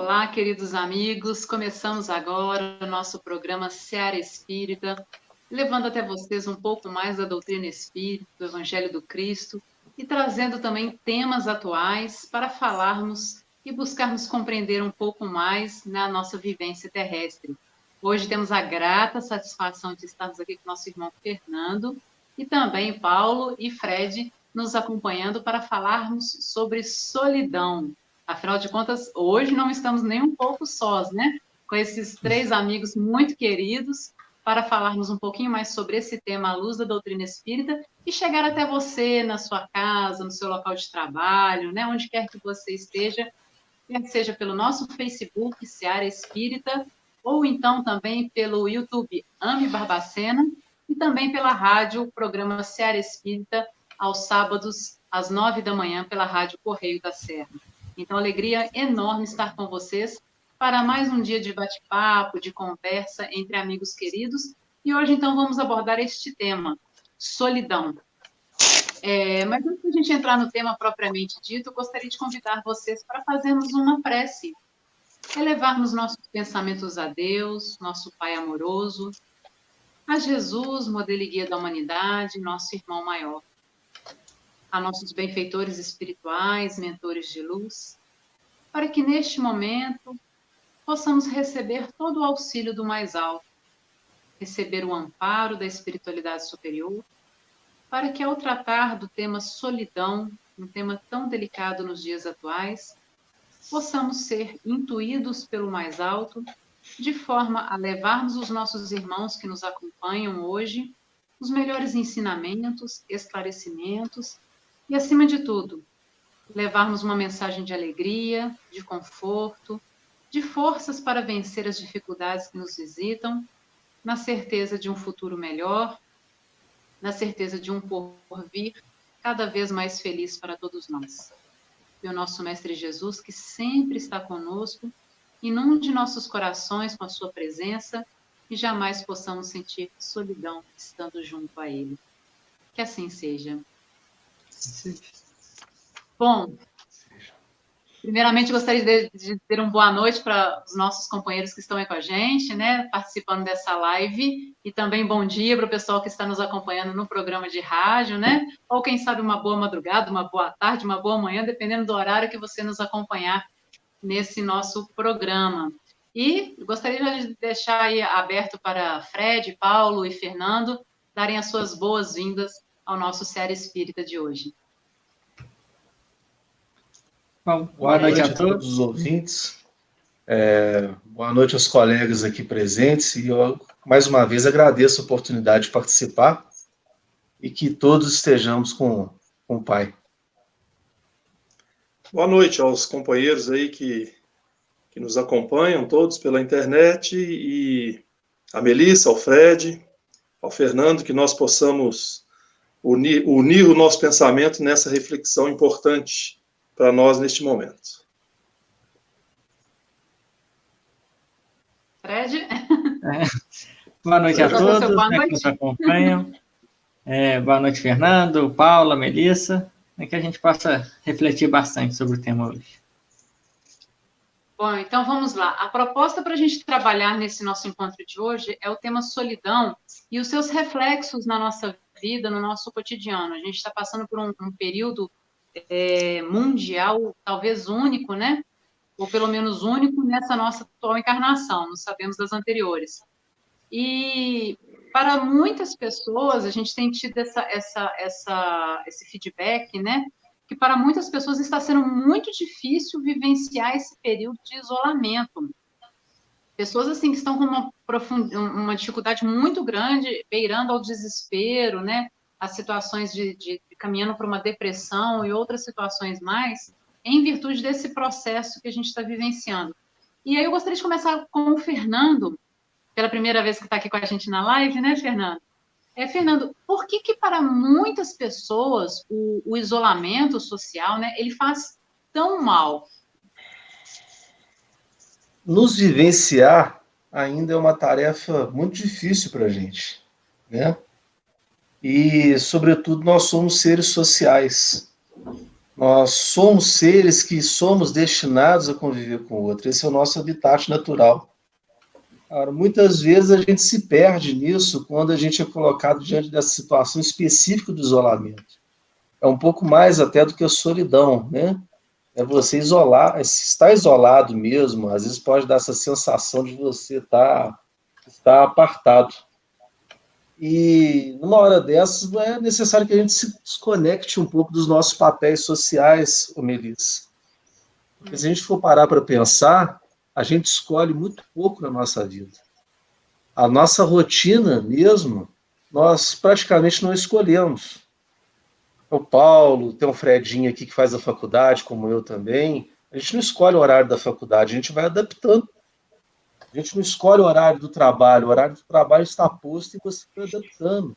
Olá, queridos amigos. Começamos agora o nosso programa Seara Espírita, levando até vocês um pouco mais da doutrina espírita, do Evangelho do Cristo e trazendo também temas atuais para falarmos e buscarmos compreender um pouco mais na nossa vivência terrestre. Hoje temos a grata satisfação de estarmos aqui com nosso irmão Fernando e também Paulo e Fred nos acompanhando para falarmos sobre solidão. Afinal de contas, hoje não estamos nem um pouco sós, né? Com esses três amigos muito queridos, para falarmos um pouquinho mais sobre esse tema à luz da doutrina espírita e chegar até você na sua casa, no seu local de trabalho, né? Onde quer que você esteja, quer seja pelo nosso Facebook, Seara Espírita, ou então também pelo YouTube Ame Barbacena e também pela rádio, programa Seara Espírita, aos sábados, às 9 da manhã, pela Rádio Correio da Serra. Então, alegria enorme estar com vocês para mais um dia de bate-papo, de conversa entre amigos queridos. E hoje, então, vamos abordar este tema, solidão. Mas antes de a gente entrar no tema propriamente dito, eu gostaria de convidar vocês para fazermos uma prece, elevarmos nossos pensamentos a Deus, nosso Pai amoroso, a Jesus, modelo e guia da humanidade, nosso irmão maior, a nossos benfeitores espirituais, mentores de luz, para que neste momento possamos receber todo o auxílio do mais alto, receber o amparo da espiritualidade superior, para que ao tratar do tema solidão, um tema tão delicado nos dias atuais, possamos ser intuídos pelo mais alto, de forma a levarmos os nossos irmãos que nos acompanham hoje os melhores ensinamentos, esclarecimentos e, acima de tudo, levarmos uma mensagem de alegria, de conforto, de forças para vencer as dificuldades que nos visitam, na certeza de um futuro melhor, na certeza de um porvir cada vez mais feliz para todos nós. E o nosso Mestre Jesus, que sempre está conosco, inunde nossos corações com a sua presença e jamais possamos sentir solidão estando junto a Ele. Que assim seja. Bom, primeiramente gostaria de ter uma boa noite para os nossos companheiros que estão aí com a gente, né, participando dessa live, e também bom dia para o pessoal que está nos acompanhando no programa de rádio, né, ou quem sabe uma boa madrugada, uma boa tarde, uma boa manhã, dependendo do horário que você nos acompanhar nesse nosso programa. E gostaria de deixar aí aberto para Fred, Paulo e Fernando darem as suas boas-vindas ao nosso Seara Espírita de hoje. Bom, boa noite a todos os ouvintes, boa noite aos colegas aqui presentes, e eu, mais uma vez, agradeço a oportunidade de participar e que todos estejamos com o Pai. Boa noite aos companheiros aí que nos acompanham, todos pela internet, e a Melissa, ao Fred, ao Fernando, que nós possamos unir o nosso pensamento nessa reflexão importante para nós neste momento. Fred? Boa noite a todos que nos acompanham. Boa noite, Fernando, Paula, Melissa, que a gente possa refletir bastante sobre o tema hoje. Bom, então vamos lá. A proposta para a gente trabalhar nesse nosso encontro de hoje é o tema solidão e os seus reflexos na nossa vida, no nosso cotidiano. A gente está passando por um período mundial, talvez único, né? Ou pelo menos único nessa nossa atual encarnação, não sabemos das anteriores. E para muitas pessoas, a gente tem tido esse feedback, né? Que para muitas pessoas está sendo muito difícil vivenciar esse período de isolamento. Pessoas assim que estão com uma dificuldade muito grande, beirando ao desespero, né? As situações de caminhando para uma depressão e outras situações mais, em virtude desse processo que a gente está vivenciando. E aí eu gostaria de começar com o Fernando, pela primeira vez que está aqui com a gente na live, né, Fernando? Fernando, por que para muitas pessoas o isolamento social, né, ele faz tão mal? Nos vivenciar ainda é uma tarefa muito difícil para a gente, né? E, sobretudo, nós somos seres sociais. Nós somos seres que somos destinados a conviver com o outro. Esse é o nosso habitat natural. Agora, muitas vezes a gente se perde nisso quando a gente é colocado diante dessa situação específica do isolamento. É um pouco mais até do que a solidão, né? É você isolar, estar isolado mesmo, às vezes pode dar essa sensação de você estar apartado. E numa hora dessas é necessário que a gente se desconecte um pouco dos nossos papéis sociais, Melissa. Porque se a gente for parar para pensar, a gente escolhe muito pouco na nossa vida. A nossa rotina mesmo, nós praticamente não escolhemos. O Paulo, tem um Fredinho aqui que faz a faculdade, como eu também. A gente não escolhe o horário da faculdade, a gente vai adaptando. A gente não escolhe o horário do trabalho está posto e você vai adaptando.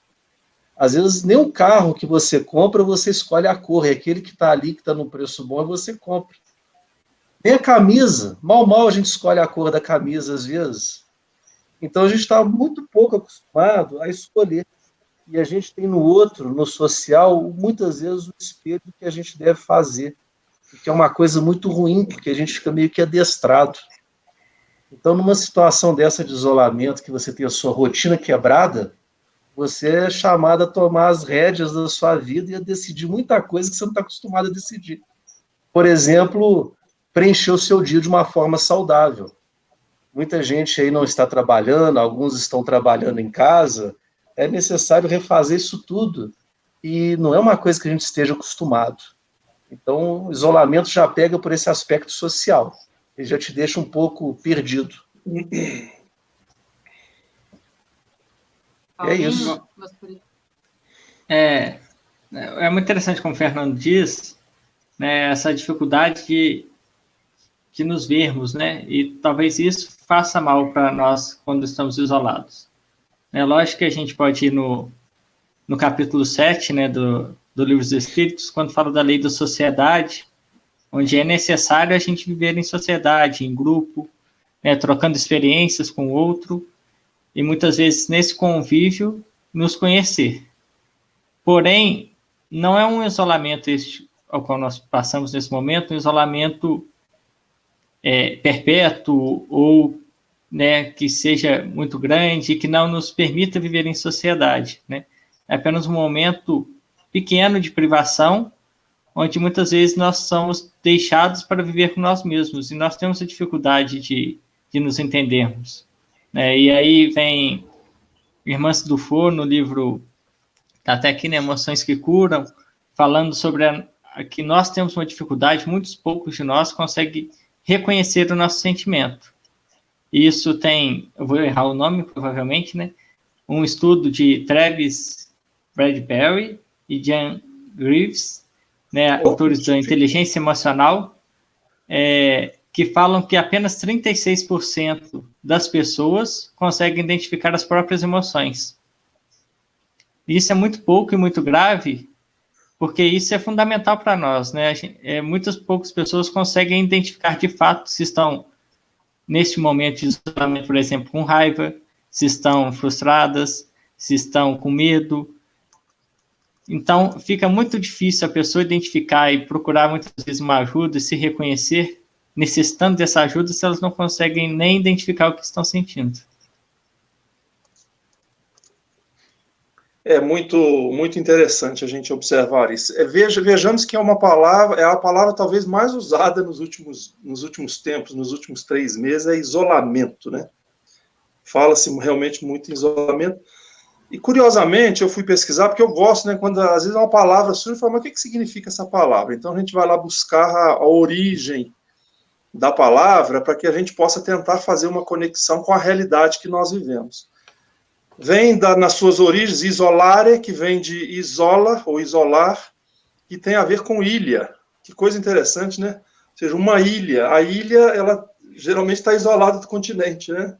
Às vezes, nem o carro que você compra, você escolhe a cor, é aquele que está ali, que está no preço bom, e você compra. Nem a camisa, mal a gente escolhe a cor da camisa, às vezes. Então, a gente está muito pouco acostumado a escolher. E a gente tem no outro, no social, muitas vezes o espelho do que a gente deve fazer, que é uma coisa muito ruim, porque a gente fica meio que adestrado. Então, numa situação dessa de isolamento, que você tem a sua rotina quebrada, você é chamado a tomar as rédeas da sua vida e a decidir muita coisa que você não está acostumado a decidir. Por exemplo, preencher o seu dia de uma forma saudável. Muita gente aí não está trabalhando, alguns estão trabalhando em casa, é necessário refazer isso tudo. E não é uma coisa que a gente esteja acostumado. Então, o isolamento já pega por esse aspecto social. Ele já te deixa um pouco perdido. É isso. É muito interessante, como o Fernando diz, né, essa dificuldade de nos vermos, né? E talvez isso faça mal para nós quando estamos isolados. É lógico que a gente pode ir no capítulo 7, né, do Livro dos Espíritos, quando fala da lei da sociedade, onde é necessário a gente viver em sociedade, em grupo, né, trocando experiências com o outro, e muitas vezes nesse convívio nos conhecer. Porém, não é um isolamento ao qual nós passamos nesse momento, um isolamento perpétuo ou, né, que seja muito grande e que não nos permita viver em sociedade, né? É apenas um momento pequeno de privação, onde muitas vezes nós somos deixados para viver com nós mesmos, e nós temos a dificuldade de nos entendermos. E aí vem Irmãs do Fogo, no livro, está até aqui, né, Emoções que Curam, falando sobre que nós temos uma dificuldade, muitos poucos de nós conseguem reconhecer o nosso sentimento. Isso tem, eu vou errar o nome, provavelmente, né, um estudo de Travis Bradbury e Jan Greaves, né, autores da inteligência emocional, que falam que apenas 36% das pessoas conseguem identificar as próprias emoções. Isso é muito pouco e muito grave, porque isso é fundamental para nós, né? Muitas poucas pessoas conseguem identificar de fato se estão neste momento de isolamento, por exemplo, com raiva, se estão frustradas, se estão com medo. Então, fica muito difícil a pessoa identificar e procurar muitas vezes uma ajuda e se reconhecer necessitando dessa ajuda se elas não conseguem nem identificar o que estão sentindo. É muito interessante a gente observar isso. Vejamos que é a palavra talvez mais usada nos últimos tempos, nos últimos 3 meses, é isolamento, né? Fala-se realmente muito em isolamento. E, curiosamente, eu fui pesquisar, porque eu gosto, né, quando às vezes uma palavra surge, eu falo, mas o que significa essa palavra? Então, a gente vai lá buscar a origem da palavra para que a gente possa tentar fazer uma conexão com a realidade que nós vivemos. Vem nas suas origens isolare, que vem de isola ou isolar, que tem a ver com ilha. Que coisa interessante, né? Ou seja, uma ilha. A ilha, ela geralmente está isolada do continente, né?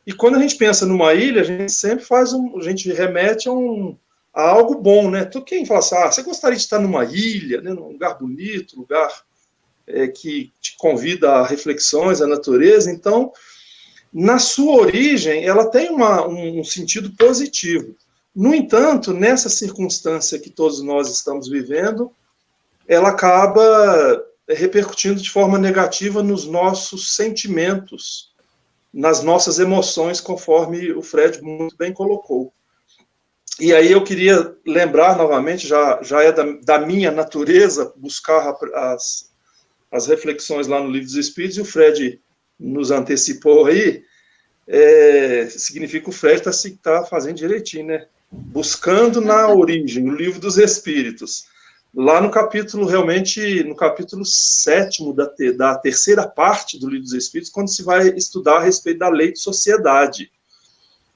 E quando a gente pensa numa ilha, a gente sempre a gente remete a algo bom, né? Quem fala assim, você gostaria de estar numa ilha, né? Num lugar bonito, lugar que te convida a reflexões, a natureza. Então, na sua origem, ela tem um sentido positivo. No entanto, nessa circunstância que todos nós estamos vivendo, ela acaba repercutindo de forma negativa nos nossos sentimentos, nas nossas emoções, conforme o Fred muito bem colocou. E aí eu queria lembrar novamente, já é da minha natureza buscar as reflexões lá no Livro dos Espíritos, e o Fred nos antecipou aí, significa que o Fred está fazendo direitinho, né? Buscando na origem, o Livro dos Espíritos. Lá no capítulo, realmente, no capítulo 7º da terceira parte do Livro dos Espíritos, quando se vai estudar a respeito da lei de sociedade.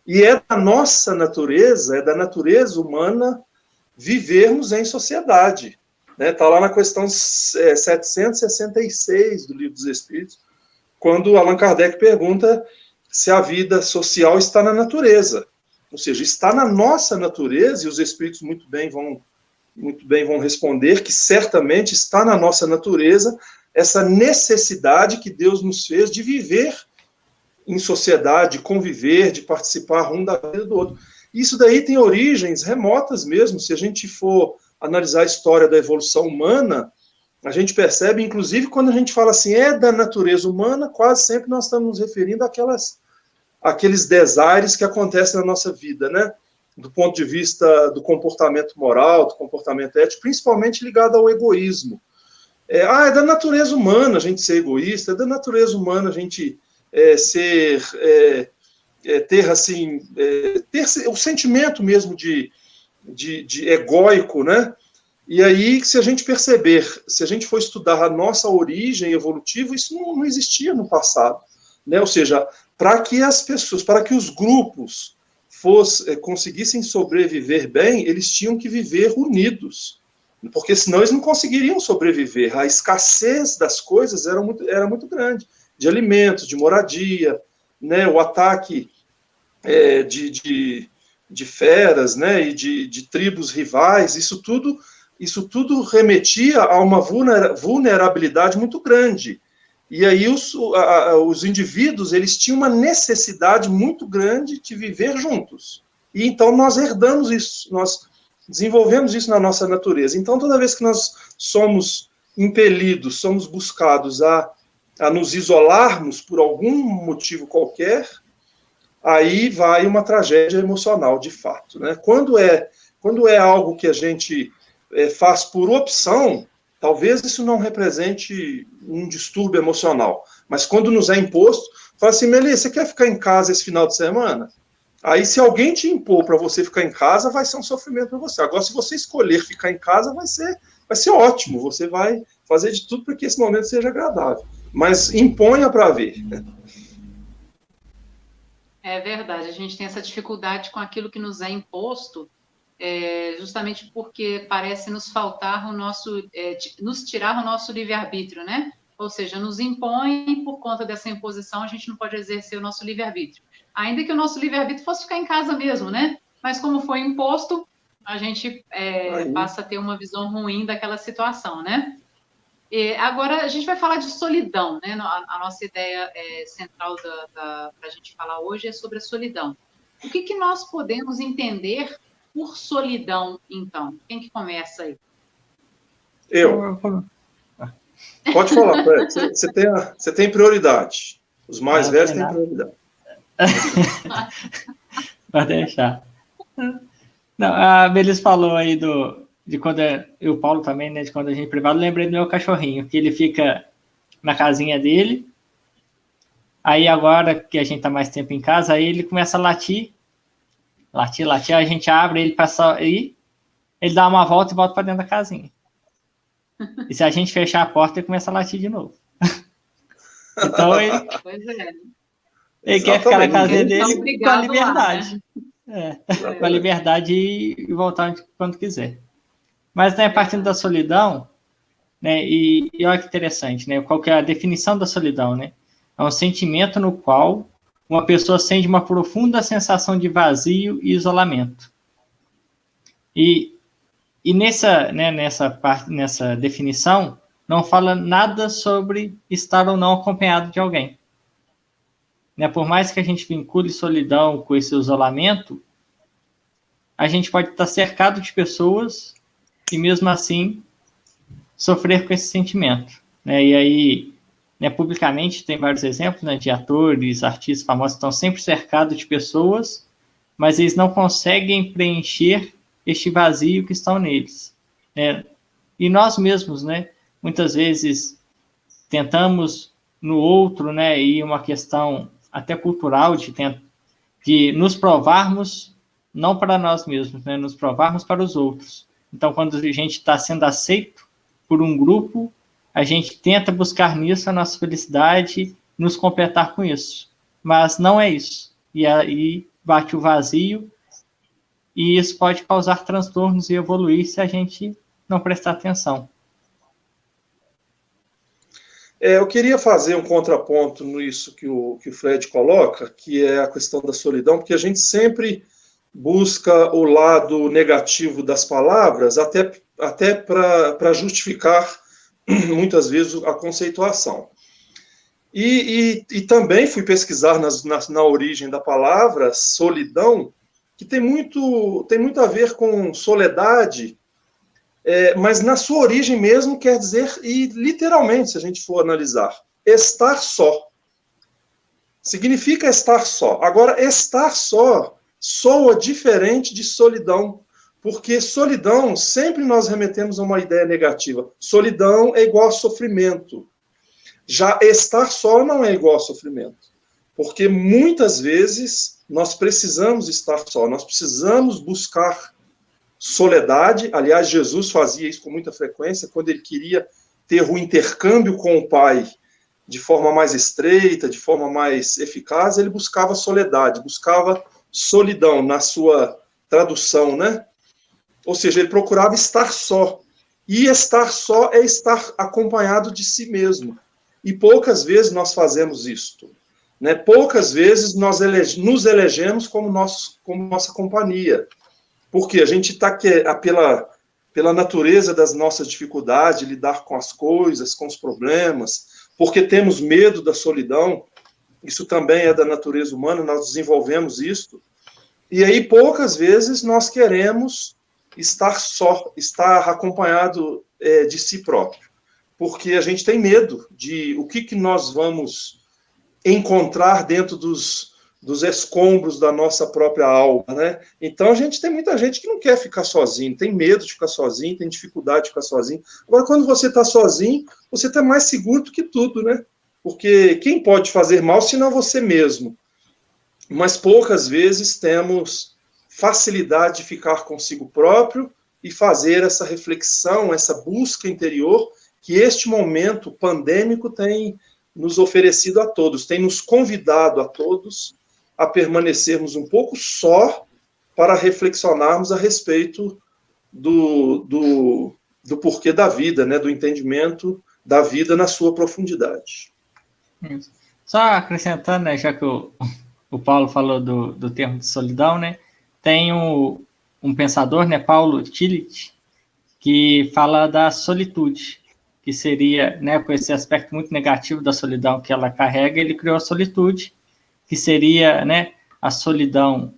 E é da nossa natureza, é da natureza humana vivermos em sociedade. Está lá na questão 766 do Livro dos Espíritos, quando Allan Kardec pergunta se a vida social está na natureza. Ou seja, está na nossa natureza, e os Espíritos muito bem vão responder que certamente está na nossa natureza essa necessidade que Deus nos fez de viver em sociedade, de conviver, de participar um da vida do outro. Isso daí tem origens remotas mesmo. Se a gente for analisar a história da evolução humana, a gente percebe, inclusive, quando a gente fala assim, é da natureza humana, quase sempre nós estamos nos referindo àqueles desaires que acontecem na nossa vida, né? Do ponto de vista do comportamento moral, do comportamento ético, principalmente ligado ao egoísmo. É da natureza humana a gente ser egoísta, é da natureza humana a gente ter o sentimento mesmo de egóico, né? E aí, se a gente perceber, se a gente for estudar a nossa origem evolutiva, isso não existia no passado, né? Ou seja, para que as pessoas, para que os grupos conseguissem sobreviver bem, eles tinham que viver unidos, porque senão eles não conseguiriam sobreviver. A escassez das coisas era muito grande, de alimentos, de moradia, né? O ataque de feras, né? E de tribos rivais, isso tudo remetia a uma vulnerabilidade muito grande. E aí os indivíduos, eles tinham uma necessidade muito grande de viver juntos. E então nós herdamos isso, nós desenvolvemos isso na nossa natureza. Então toda vez que nós somos impelidos, somos buscados a nos isolarmos por algum motivo qualquer, aí vai uma tragédia emocional, de fato, né? Quando é algo que a gente faz por opção, talvez isso não represente um distúrbio emocional, mas quando nos é imposto, fala assim, Melissa, você quer ficar em casa esse final de semana? Aí, se alguém te impor para você ficar em casa, vai ser um sofrimento para você. Agora, se você escolher ficar em casa, vai ser ótimo, você vai fazer de tudo para que esse momento seja agradável. Mas imponha para ver. É verdade, a gente tem essa dificuldade com aquilo que nos é imposto, justamente porque parece nos faltar nos tirar o nosso livre-arbítrio, né? Ou seja, nos impõe, por conta dessa imposição, a gente não pode exercer o nosso livre-arbítrio. Ainda que o nosso livre-arbítrio fosse ficar em casa mesmo, né? Mas como foi imposto, a gente passa a ter uma visão ruim daquela situação, né? Agora, a gente vai falar de solidão, né? A nossa ideia central para a gente falar hoje é sobre a solidão. O que nós podemos entender por solidão, então? Quem que começa aí? Eu. Pode falar, Fred. Você tem prioridade. Os mais velhos têm prioridade. Pode deixar. Não, a Melissa falou aí de quando e o Paulo também, né? De quando a gente privado, lembrei do meu cachorrinho, que ele fica na casinha dele. Aí agora que a gente tá mais tempo em casa, aí ele começa a latir, a gente abre ele para sair, ele dá uma volta e volta para dentro da casinha. E se a gente fechar a porta, ele começa a latir de novo. Então ele quer ficar na casinha dele com a liberdade. Lá, né? Com a liberdade e voltar quando quiser. Mas, né, partindo da solidão, né, e olha que interessante, né, qual que é a definição da solidão, né? É um sentimento no qual uma pessoa sente uma profunda sensação de vazio e isolamento. E nessa definição, não fala nada sobre estar ou não acompanhado de alguém. Né, por mais que a gente vincule solidão com esse isolamento, a gente pode estar cercado de pessoas e mesmo assim sofrer com esse sentimento, né? E aí, né, publicamente, tem vários exemplos, né, de atores, artistas famosos que estão sempre cercados de pessoas, mas eles não conseguem preencher este vazio que estão neles, né? E nós mesmos, né, muitas vezes tentamos no outro, né, e uma questão até cultural de nos provarmos não para nós mesmos, né, nos provarmos para os outros. Então, quando a gente está sendo aceito por um grupo, a gente tenta buscar nisso a nossa felicidade, nos completar com isso. Mas não é isso. E aí bate o vazio, e isso pode causar transtornos e evoluir se a gente não prestar atenção. Eu queria fazer um contraponto nisso que o Fred coloca, que é a questão da solidão, porque a gente sempre busca o lado negativo das palavras, até para justificar, muitas vezes, a conceituação. E também fui pesquisar na origem da palavra solidão, que tem muito a ver com soledade, mas na sua origem mesmo quer dizer, e literalmente, se a gente for analisar, estar só. Significa estar só. Agora, estar só soa diferente de solidão, porque solidão, sempre nós remetemos a uma ideia negativa. Solidão é igual a sofrimento. Já estar só não é igual a sofrimento, porque muitas vezes nós precisamos estar só, nós precisamos buscar soledade. Aliás, Jesus fazia isso com muita frequência, quando ele queria ter o intercâmbio com o Pai de forma mais estreita, de forma mais eficaz, ele buscava soledade, buscava solidão na sua tradução, né? Ou seja, ele procurava estar só. E estar só é estar acompanhado de si mesmo. E poucas vezes nós fazemos isto, né? Poucas vezes nós nos elegemos como nossa companhia. Porque a gente está pela natureza das nossas dificuldades, de lidar com as coisas, com os problemas, porque temos medo da solidão. Isso também é da natureza humana, nós desenvolvemos isso. E aí, poucas vezes, nós queremos estar só, estar acompanhado de si próprio. Porque a gente tem medo de o que nós vamos encontrar dentro dos escombros da nossa própria alma, né? Então, tem muita gente que não quer ficar sozinho, tem medo de ficar sozinho, tem dificuldade de ficar sozinho. Agora, quando você está sozinho, você está mais seguro do que tudo, né? Porque quem pode fazer mal, senão você mesmo? Mas poucas vezes temos facilidade de ficar consigo próprio e fazer essa reflexão, essa busca interior que este momento pandêmico tem nos oferecido a todos, tem nos convidado a todos a permanecermos um pouco só para reflexionarmos a respeito do porquê da vida, né, do entendimento da vida na sua profundidade. Só acrescentando, né, já que o Paulo falou do termo de solidão, né, tem um pensador, né, Paulo Tillich, que fala da solitude, que seria, né, com esse aspecto muito negativo da solidão que ela carrega, ele criou a solitude, que seria, né, a solidão,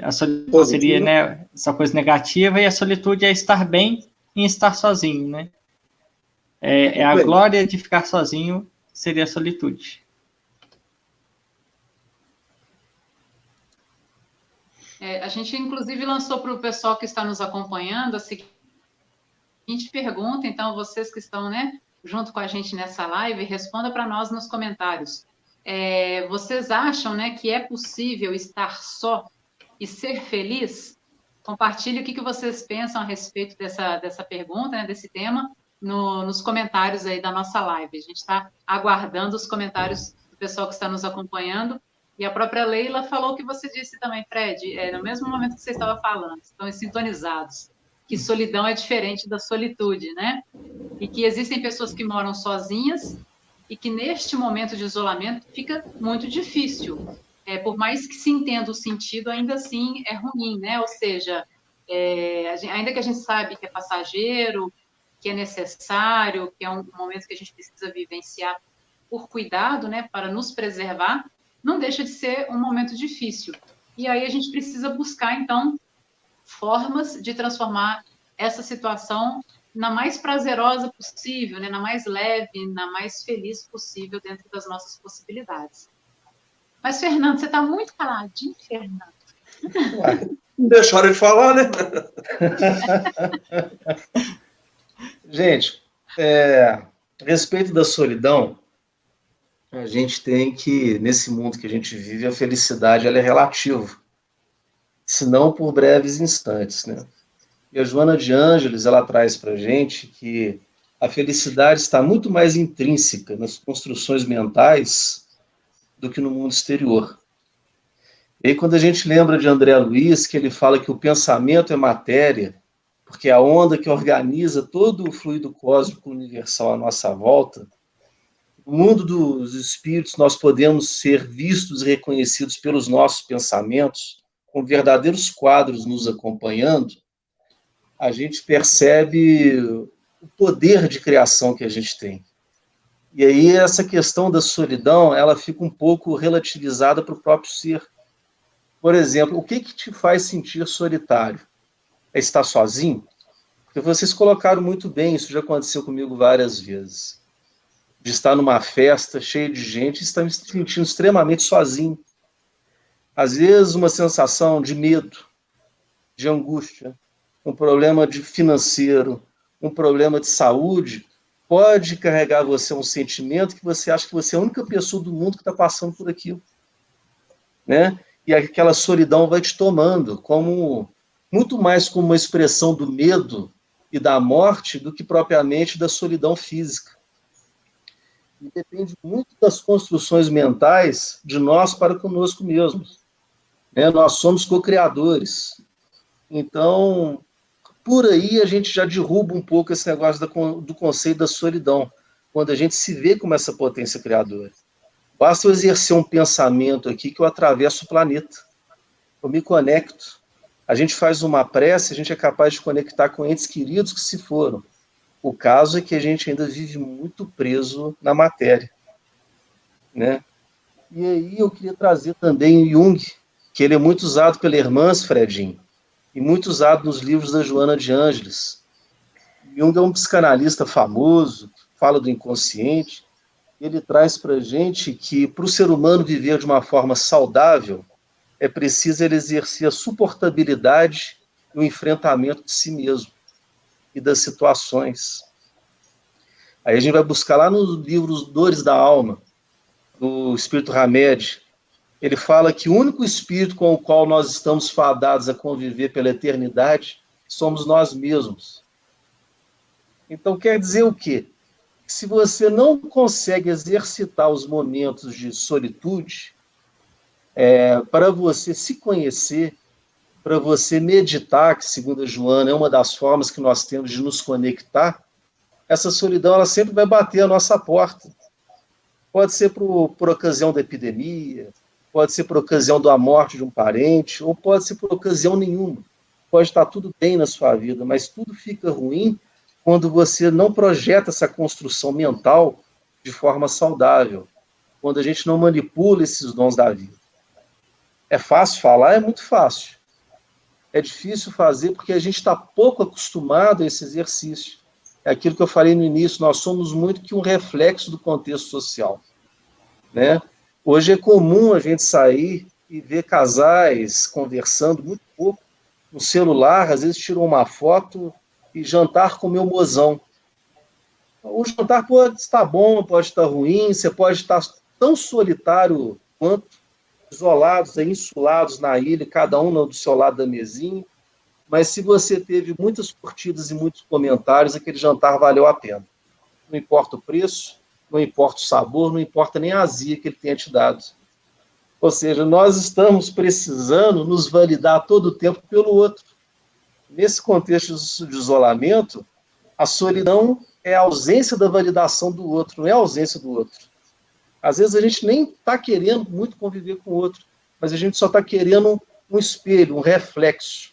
a solidão seria, né, essa coisa negativa, e a solitude é estar bem em estar sozinho, né? É a glória de ficar sozinho, seria a solitude. A gente, inclusive, lançou para o pessoal que está nos acompanhando a seguinte pergunta. Então, vocês que estão, né, junto com a gente nessa live, responda para nós nos comentários. Vocês acham, né, que é possível estar só e ser feliz? Compartilhe o que vocês pensam a respeito dessa pergunta, né, desse tema, nos comentários aí da nossa live. A gente está aguardando os comentários do pessoal que está nos acompanhando. E a própria Leila falou o que você disse também, Fred, no mesmo momento que você estava falando, estão sintonizados, que solidão é diferente da solitude, né? E que existem pessoas que moram sozinhas e que neste momento de isolamento fica muito difícil. Por mais que se entenda o sentido, ainda assim é ruim, né? Ou seja, ainda que a gente sabe que é passageiro, que é necessário, que é um momento que a gente precisa vivenciar por cuidado, né, para nos preservar, não deixa de ser um momento difícil. E aí a gente precisa buscar, então, formas de transformar essa situação na mais prazerosa possível, né? Na mais leve, na mais feliz possível dentro das nossas possibilidades. Mas, Fernando, você está muito caladinho, Fernando. Ué, não deixaram ele falar, né? Gente, a respeito da solidão, a gente tem que, nesse mundo que a gente vive, a felicidade ela é relativa, se não por breves instantes, né? E a Joana de Ângeles, ela traz para a gente que a felicidade está muito mais intrínseca nas construções mentais do que no mundo exterior. E aí, quando a gente lembra de André Luiz, que ele fala que o pensamento é matéria, porque é a onda que organiza todo o fluido cósmico universal à nossa volta, no mundo dos espíritos nós podemos ser vistos e reconhecidos pelos nossos pensamentos, com verdadeiros quadros nos acompanhando, a gente percebe o poder de criação que a gente tem. E aí essa questão da solidão, ela fica um pouco relativizada para o próprio ser. Por exemplo, o que te faz sentir solitário? É estar sozinho? Porque vocês colocaram muito bem, isso já aconteceu comigo várias vezes. De estar numa festa cheia de gente e estar me sentindo extremamente sozinho. Às vezes uma sensação de medo, de angústia, um problema de financeiro, um problema de saúde, pode carregar você um sentimento que você acha que você é a única pessoa do mundo que está passando por aquilo. Né? E aquela solidão vai te tomando, muito mais como uma expressão do medo e da morte do que propriamente da solidão física. E depende muito das construções mentais de nós para conosco mesmos. Né? Nós somos co-criadores. Então, por aí a gente já derruba um pouco esse negócio do conceito da solidão, quando a gente se vê como essa potência criadora. Basta eu exercer um pensamento aqui que eu atravesso o planeta. Eu me conecto. A gente faz uma prece, a gente é capaz de conectar com entes queridos que se foram. O caso é que a gente ainda vive muito preso na matéria. Né? E aí eu queria trazer também o Jung, que ele é muito usado pela irmã Fredinho, e muito usado nos livros da Joana de Ângeles. Jung é um psicanalista famoso, fala do inconsciente. Ele traz para a gente que, para o ser humano viver de uma forma saudável, é preciso ele exercer a suportabilidade e o enfrentamento de si mesmo e das situações. Aí a gente vai buscar lá nos livros Dores da Alma, do Espírito Hamed. Ele fala que o único espírito com o qual nós estamos fadados a conviver pela eternidade somos nós mesmos. Então quer dizer o quê? Se você não consegue exercitar os momentos de solitude, para você se conhecer, para você meditar, que segundo a Joana é uma das formas que nós temos de nos conectar, essa solidão ela sempre vai bater a nossa porta. Pode ser por ocasião da epidemia, pode ser por ocasião da morte de um parente, ou pode ser por ocasião nenhuma. Pode estar tudo bem na sua vida, mas tudo fica ruim quando você não projeta essa construção mental de forma saudável, quando a gente não manipula esses dons da vida. É fácil falar? É muito fácil. É difícil fazer porque a gente está pouco acostumado a esse exercício. É aquilo que eu falei no início, nós somos muito que um reflexo do contexto social. Né? Hoje é comum a gente sair e ver casais conversando muito pouco no celular, às vezes tiram uma foto e jantar com meu mozão. O jantar pode estar bom, pode estar ruim, você pode estar tão solitário quanto, isolados, insulados na ilha, cada um do seu lado da mesinha, mas se você teve muitas curtidas e muitos comentários, aquele jantar valeu a pena. Não importa o preço, não importa o sabor, não importa nem a azia que ele tenha te dado. Ou seja, nós estamos precisando nos validar todo o tempo pelo outro. Nesse contexto de isolamento, a solidão é a ausência da validação do outro, não é a ausência do outro. Às vezes a gente nem está querendo muito conviver com o outro, mas a gente só está querendo um espelho, um reflexo.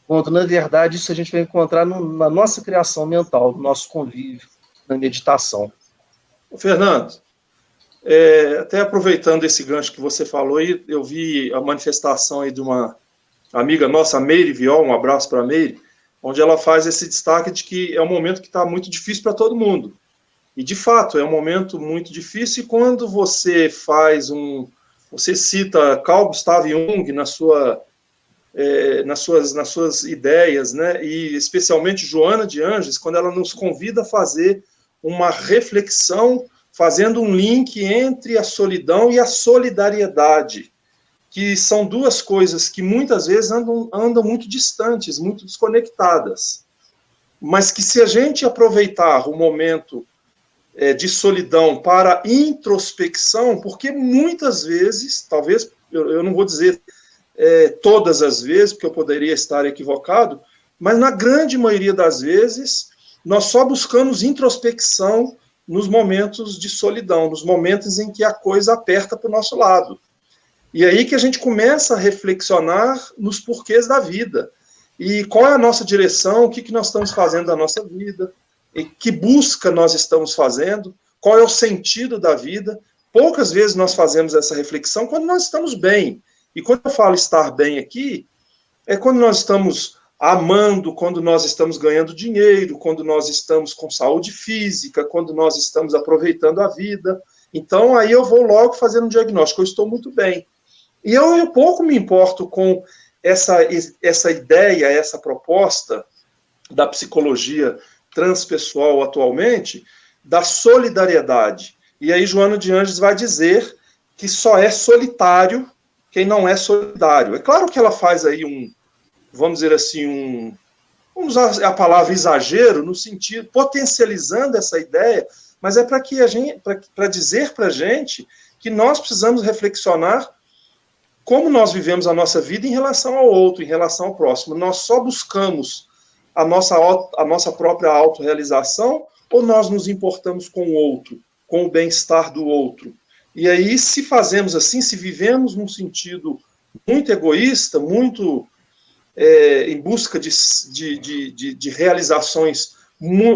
Quando, na verdade, isso a gente vai encontrar na nossa criação mental, no nosso convívio, na meditação. Fernando, até aproveitando esse gancho que você falou, eu vi a manifestação aí de uma amiga nossa, Meire Viol, um abraço para a Meire, onde ela faz esse destaque de que é um momento que está muito difícil para todo mundo. E, de fato, é um momento muito difícil, e quando você você cita Carl Gustav Jung nas suas ideias, né? E especialmente Joana de Ângeles, quando ela nos convida a fazer uma reflexão, fazendo um link entre a solidão e a solidariedade, que são duas coisas que muitas vezes andam muito distantes, muito desconectadas, mas que se a gente aproveitar o momento de solidão para introspecção, porque muitas vezes, talvez, eu não vou dizer todas as vezes, porque eu poderia estar equivocado, mas na grande maioria das vezes, nós só buscamos introspecção nos momentos de solidão, nos momentos em que a coisa aperta para o nosso lado. E aí que a gente começa a reflexionar nos porquês da vida. E qual é a nossa direção, o que nós estamos fazendo da nossa vida, e que busca nós estamos fazendo, qual é o sentido da vida. Poucas vezes nós fazemos essa reflexão quando nós estamos bem. E quando eu falo estar bem aqui, é quando nós estamos amando, quando nós estamos ganhando dinheiro, quando nós estamos com saúde física, quando nós estamos aproveitando a vida. Então, aí eu vou logo fazer um diagnóstico, eu estou muito bem. E eu pouco me importo com essa ideia, essa proposta da psicologia transpessoal atualmente, da solidariedade. E aí Joana de Ângeles vai dizer que só é solitário quem não é solidário. É claro que ela faz aí vamos dizer assim, vamos usar a palavra exagero, no sentido, potencializando essa ideia, mas é para dizer para a gente que nós precisamos reflexionar como nós vivemos a nossa vida em relação ao outro, em relação ao próximo. Nós só buscamos a nossa própria autorrealização, ou nós nos importamos com o outro, com o bem-estar do outro? E aí, se fazemos assim, se vivemos num sentido muito egoísta, muito em busca de realizações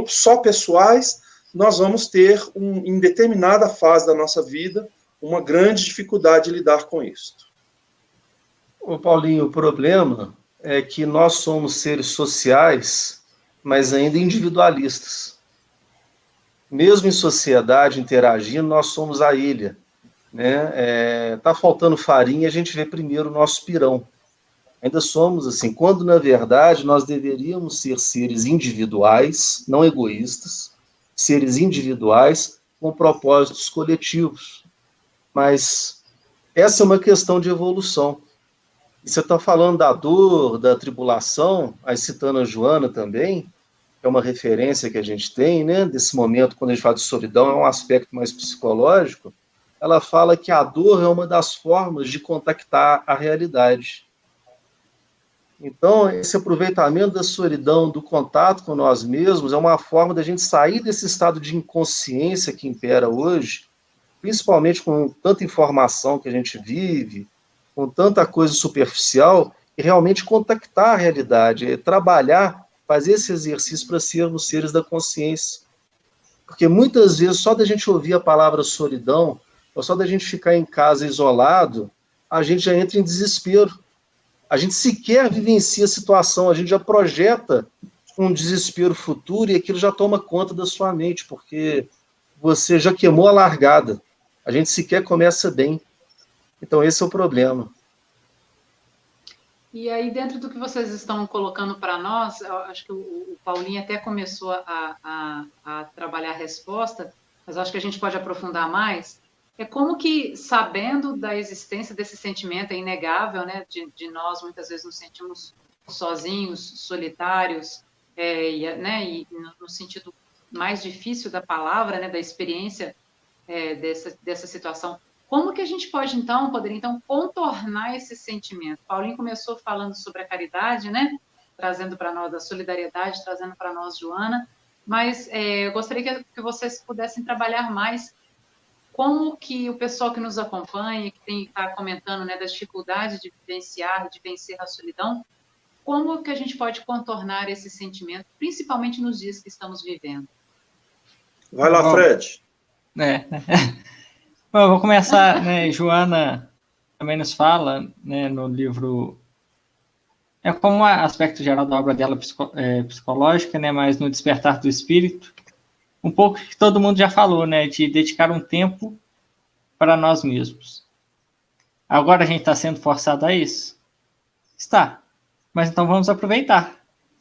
só pessoais, nós vamos ter, em determinada fase da nossa vida, uma grande dificuldade de lidar com isso. Ô Paulinho, o problema é que nós somos seres sociais, mas ainda individualistas. Mesmo em sociedade, interagindo, nós somos a ilha. Né? Tá faltando farinha, a gente vê primeiro o nosso pirão. Ainda somos assim, quando na verdade nós deveríamos ser seres individuais, não egoístas, seres individuais com propósitos coletivos. Mas essa é uma questão de evolução. E você está falando da dor, da tribulação, aí citando a Joana também, que é uma referência que a gente tem, né, desse momento, quando a gente fala de solidão, é um aspecto mais psicológico. Ela fala que a dor é uma das formas de contactar a realidade. Então, esse aproveitamento da solidão, do contato com nós mesmos, é uma forma da gente sair desse estado de inconsciência que impera hoje, principalmente com tanta informação que a gente vive, com tanta coisa superficial, e realmente contactar a realidade, trabalhar, fazer esse exercício para sermos seres da consciência. Porque muitas vezes, só da gente ouvir a palavra solidão, ou só da gente ficar em casa isolado, a gente já entra em desespero. A gente sequer vivencia a situação, a gente já projeta um desespero futuro e aquilo já toma conta da sua mente, porque você já queimou a largada. A gente sequer começa bem. Então, esse é o problema. E aí, dentro do que vocês estão colocando para nós, eu acho que o Paulinho até começou a trabalhar a resposta, mas acho que a gente pode aprofundar mais. É como que, sabendo da existência desse sentimento, é inegável, né, de nós muitas vezes nos sentimos sozinhos, solitários, e no sentido mais difícil da palavra, né, da experiência dessa situação. Como que a gente poderia contornar esse sentimento? Paulinho começou falando sobre a caridade, né, trazendo para nós a solidariedade, trazendo para nós Joana, mas eu gostaria que vocês pudessem trabalhar mais como que o pessoal que nos acompanha, que está comentando, né, da dificuldade de vivenciar, de vencer a solidão, como que a gente pode contornar esse sentimento, principalmente nos dias que estamos vivendo? Vai lá, Fred. Bom, eu vou começar, né, Joana também nos fala, né, no livro é como aspecto geral da obra dela psicológica, né, mas no Despertar do Espírito, um pouco que todo mundo já falou, né, de dedicar um tempo para nós mesmos. Agora a gente está sendo forçado a isso? Está. Mas então vamos aproveitar,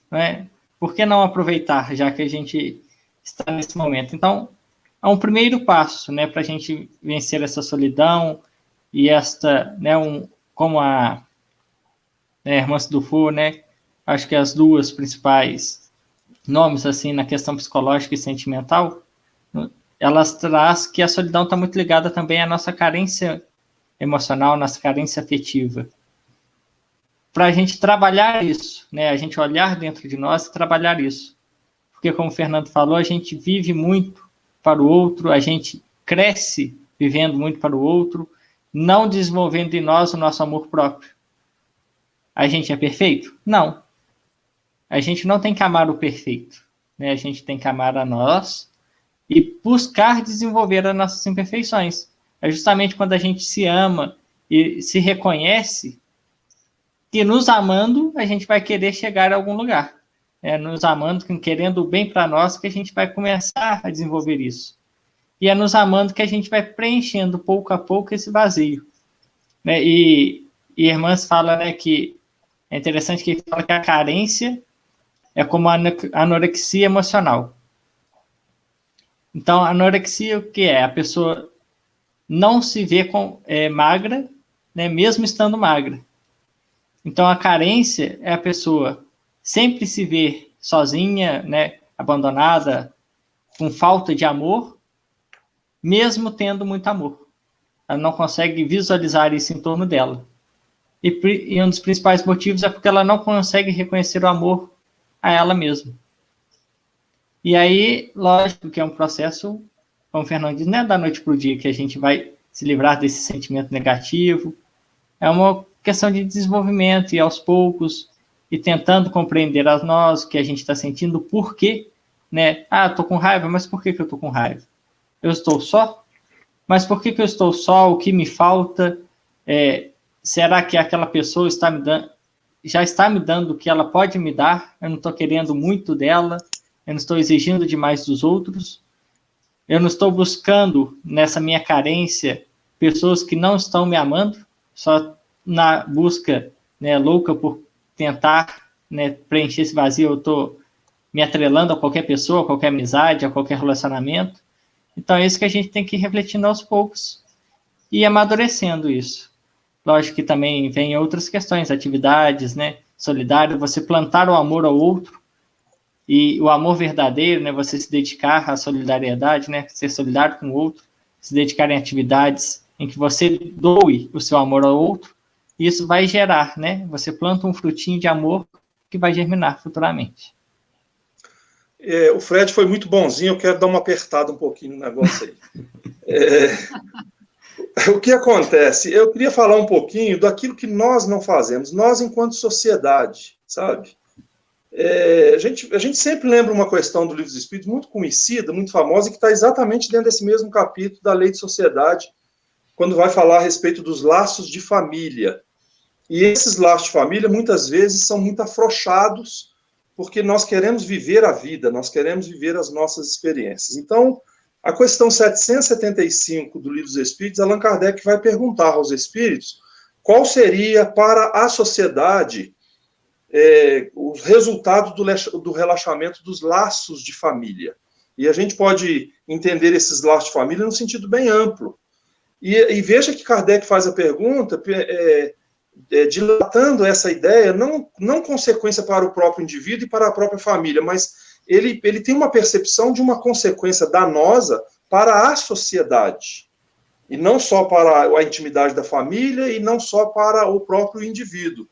né? Por que não aproveitar, já que a gente está nesse momento? Então, é um primeiro passo, né, para a gente vencer essa solidão e esta, né, como a irmã Dufour, né, acho que as duas principais nomes, assim, na questão psicológica e sentimental, elas trazem que a solidão está muito ligada também à nossa carência emocional, nossa carência afetiva. Para a gente trabalhar isso, né, a gente olhar dentro de nós e trabalhar isso. Porque, como o Fernando falou, a gente vive muito para o outro, a gente cresce vivendo muito para o outro, não desenvolvendo em nós o nosso amor próprio. A gente é perfeito? Não. A gente não tem que amar o perfeito, né? A gente tem que amar a nós e buscar desenvolver as nossas imperfeições. É justamente quando a gente se ama e se reconhece que nos amando a gente vai querer chegar a algum lugar. Nos amando, querendo o bem para nós, que a gente vai começar a desenvolver isso. E é nos amando que a gente vai preenchendo pouco a pouco esse vazio. Né? E Irmãs fala, né, que é interessante que ele fala que a carência é como a anorexia emocional. Então, a anorexia, o que é? A pessoa não se vê magra, né, mesmo estando magra. Então, a carência é a pessoa sempre se ver sozinha, né, abandonada, com falta de amor, mesmo tendo muito amor. Ela não consegue visualizar isso em torno dela. E um dos principais motivos é porque ela não consegue reconhecer o amor a ela mesma. E aí, lógico que é um processo, como o Fernando diz, não é da noite para o dia que a gente vai se livrar desse sentimento negativo. É uma questão de desenvolvimento e aos poucos, e tentando compreender a nós o que a gente está sentindo, por quê, né? Ah, estou com raiva, mas por que eu estou com raiva? Eu estou só? Mas por que eu estou só? O que me falta? Será que aquela pessoa já está me dando o que ela pode me dar? Eu não estou querendo muito dela, eu não estou exigindo demais dos outros, eu não estou buscando, nessa minha carência, pessoas que não estão me amando, só na busca, né, louca por tentar, né, preencher esse vazio, eu estou me atrelando a qualquer pessoa, a qualquer amizade, a qualquer relacionamento. Então é isso que a gente tem que ir refletindo aos poucos e amadurecendo isso. Lógico que também vem outras questões, atividades, né, solidárias, você plantar o amor ao outro, e o amor verdadeiro, né, você se dedicar à solidariedade, né, ser solidário com o outro, se dedicar em atividades em que você doe o seu amor ao outro, e isso vai gerar, né, você planta um frutinho de amor que vai germinar futuramente. O Fred foi muito bonzinho, eu quero dar uma apertada um pouquinho no negócio aí. O que acontece? Eu queria falar um pouquinho daquilo que nós não fazemos, nós enquanto sociedade, sabe? A gente sempre lembra uma questão do Livro dos Espíritos muito conhecida, muito famosa, e que está exatamente dentro desse mesmo capítulo da Lei de Sociedade, quando vai falar a respeito dos laços de família. E esses laços de família, muitas vezes, são muito afrouxados, porque nós queremos viver a vida, nós queremos viver as nossas experiências. Então, a questão 775 do Livro dos Espíritos, Allan Kardec vai perguntar aos espíritos qual seria para a sociedade os resultados do relaxamento dos laços de família. E a gente pode entender esses laços de família no sentido bem amplo. E veja que Kardec faz a pergunta dilatando essa ideia, não consequência para o próprio indivíduo e para a própria família, mas ele tem uma percepção de uma consequência danosa para a sociedade. E não só para a intimidade da família e não só para o próprio indivíduo.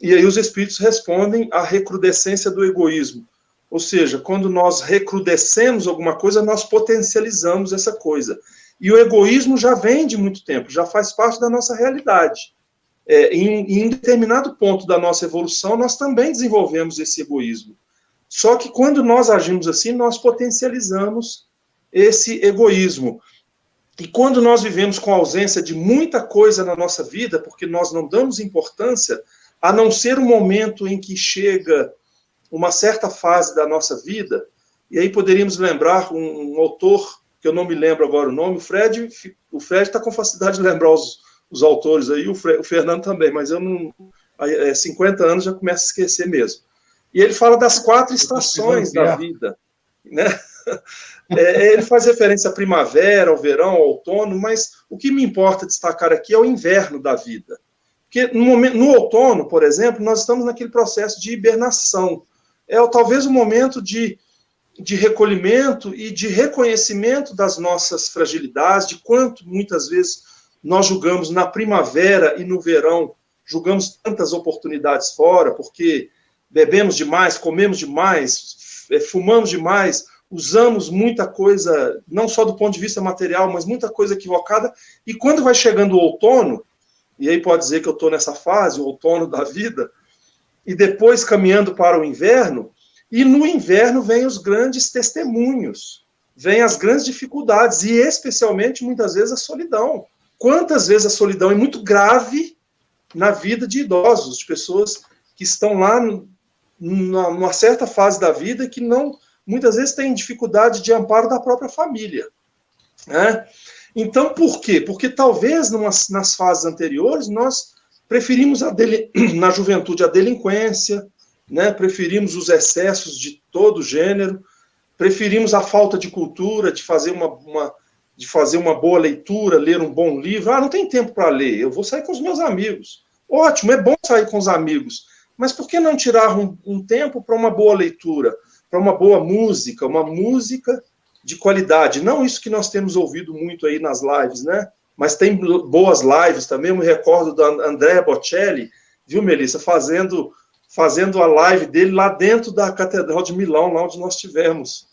E aí os espíritos respondem à recrudescência do egoísmo. Ou seja, quando nós recrudescemos alguma coisa, nós potencializamos essa coisa. E o egoísmo já vem de muito tempo, já faz parte da nossa realidade. Em determinado ponto da nossa evolução, nós também desenvolvemos esse egoísmo. Só que quando nós agimos assim, nós potencializamos esse egoísmo. E quando nós vivemos com a ausência de muita coisa na nossa vida, porque nós não damos importância a não ser o momento em que chega uma certa fase da nossa vida, e aí poderíamos lembrar um autor, que eu não me lembro agora o nome, o Fred está com facilidade de lembrar os autores aí, o Fernando também, mas eu não... 50 anos já começa a esquecer mesmo. E ele fala das 4 estações da vida, né? Ele faz referência à primavera, ao verão, ao outono, mas o que me importa destacar aqui é o inverno da vida. Porque no outono, por exemplo, nós estamos naquele processo de hibernação. Talvez um momento de recolhimento e de reconhecimento das nossas fragilidades, de quanto muitas vezes nós julgamos na primavera e no verão, julgamos tantas oportunidades fora, porque bebemos demais, comemos demais, fumamos demais, usamos muita coisa, não só do ponto de vista material, mas muita coisa equivocada, e quando vai chegando o outono, e aí pode dizer que eu estou nessa fase, o outono da vida, e depois caminhando para o inverno, e no inverno vem os grandes testemunhos, vem as grandes dificuldades, e especialmente, muitas vezes, a solidão. Quantas vezes a solidão é muito grave na vida de idosos, de pessoas que estão lá numa certa fase da vida que não, muitas vezes têm dificuldade de amparo da própria família, né? Então, por quê? Porque talvez nas fases anteriores nós preferimos na juventude a delinquência, né? Preferimos os excessos de todo gênero, preferimos a falta de cultura, de fazer uma boa leitura, ler um bom livro. Não tem tempo para ler, eu vou sair com os meus amigos. Ótimo, é bom sair com os amigos, mas por que não tirar um tempo para uma boa leitura, para uma boa música, uma música de qualidade? Não isso que nós temos ouvido muito aí nas lives, né? Mas tem boas lives também. Eu me recordo da Andrea Bocelli, viu, Melissa, fazendo a live dele lá dentro da Catedral de Milão, lá onde nós tivemos,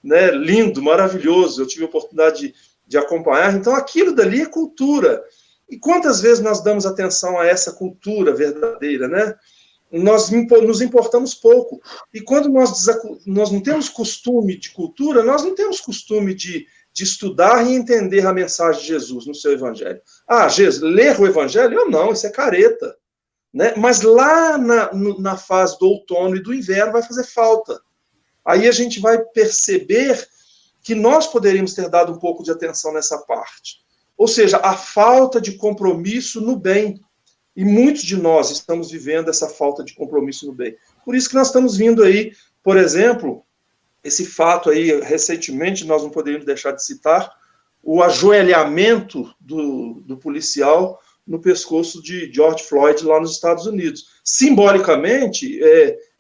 né? Lindo, maravilhoso. Eu tive a oportunidade de acompanhar. Então, aquilo dali é cultura. E quantas vezes nós damos atenção a essa cultura verdadeira, né? Nós nos importamos pouco. E quando nós não temos costume de cultura, nós não temos costume de estudar e entender a mensagem de Jesus no seu evangelho. Jesus, ler o evangelho? Não, isso é careta, né? Mas lá na fase do outono e do inverno vai fazer falta. Aí a gente vai perceber que nós poderíamos ter dado um pouco de atenção nessa parte. Ou seja, a falta de compromisso no bem. E muitos de nós estamos vivendo essa falta de compromisso no bem. Por isso que nós estamos vindo aí, por exemplo, esse fato aí, recentemente, nós não poderíamos deixar de citar, o ajoelhamento do policial no pescoço de George Floyd lá nos Estados Unidos. Simbolicamente,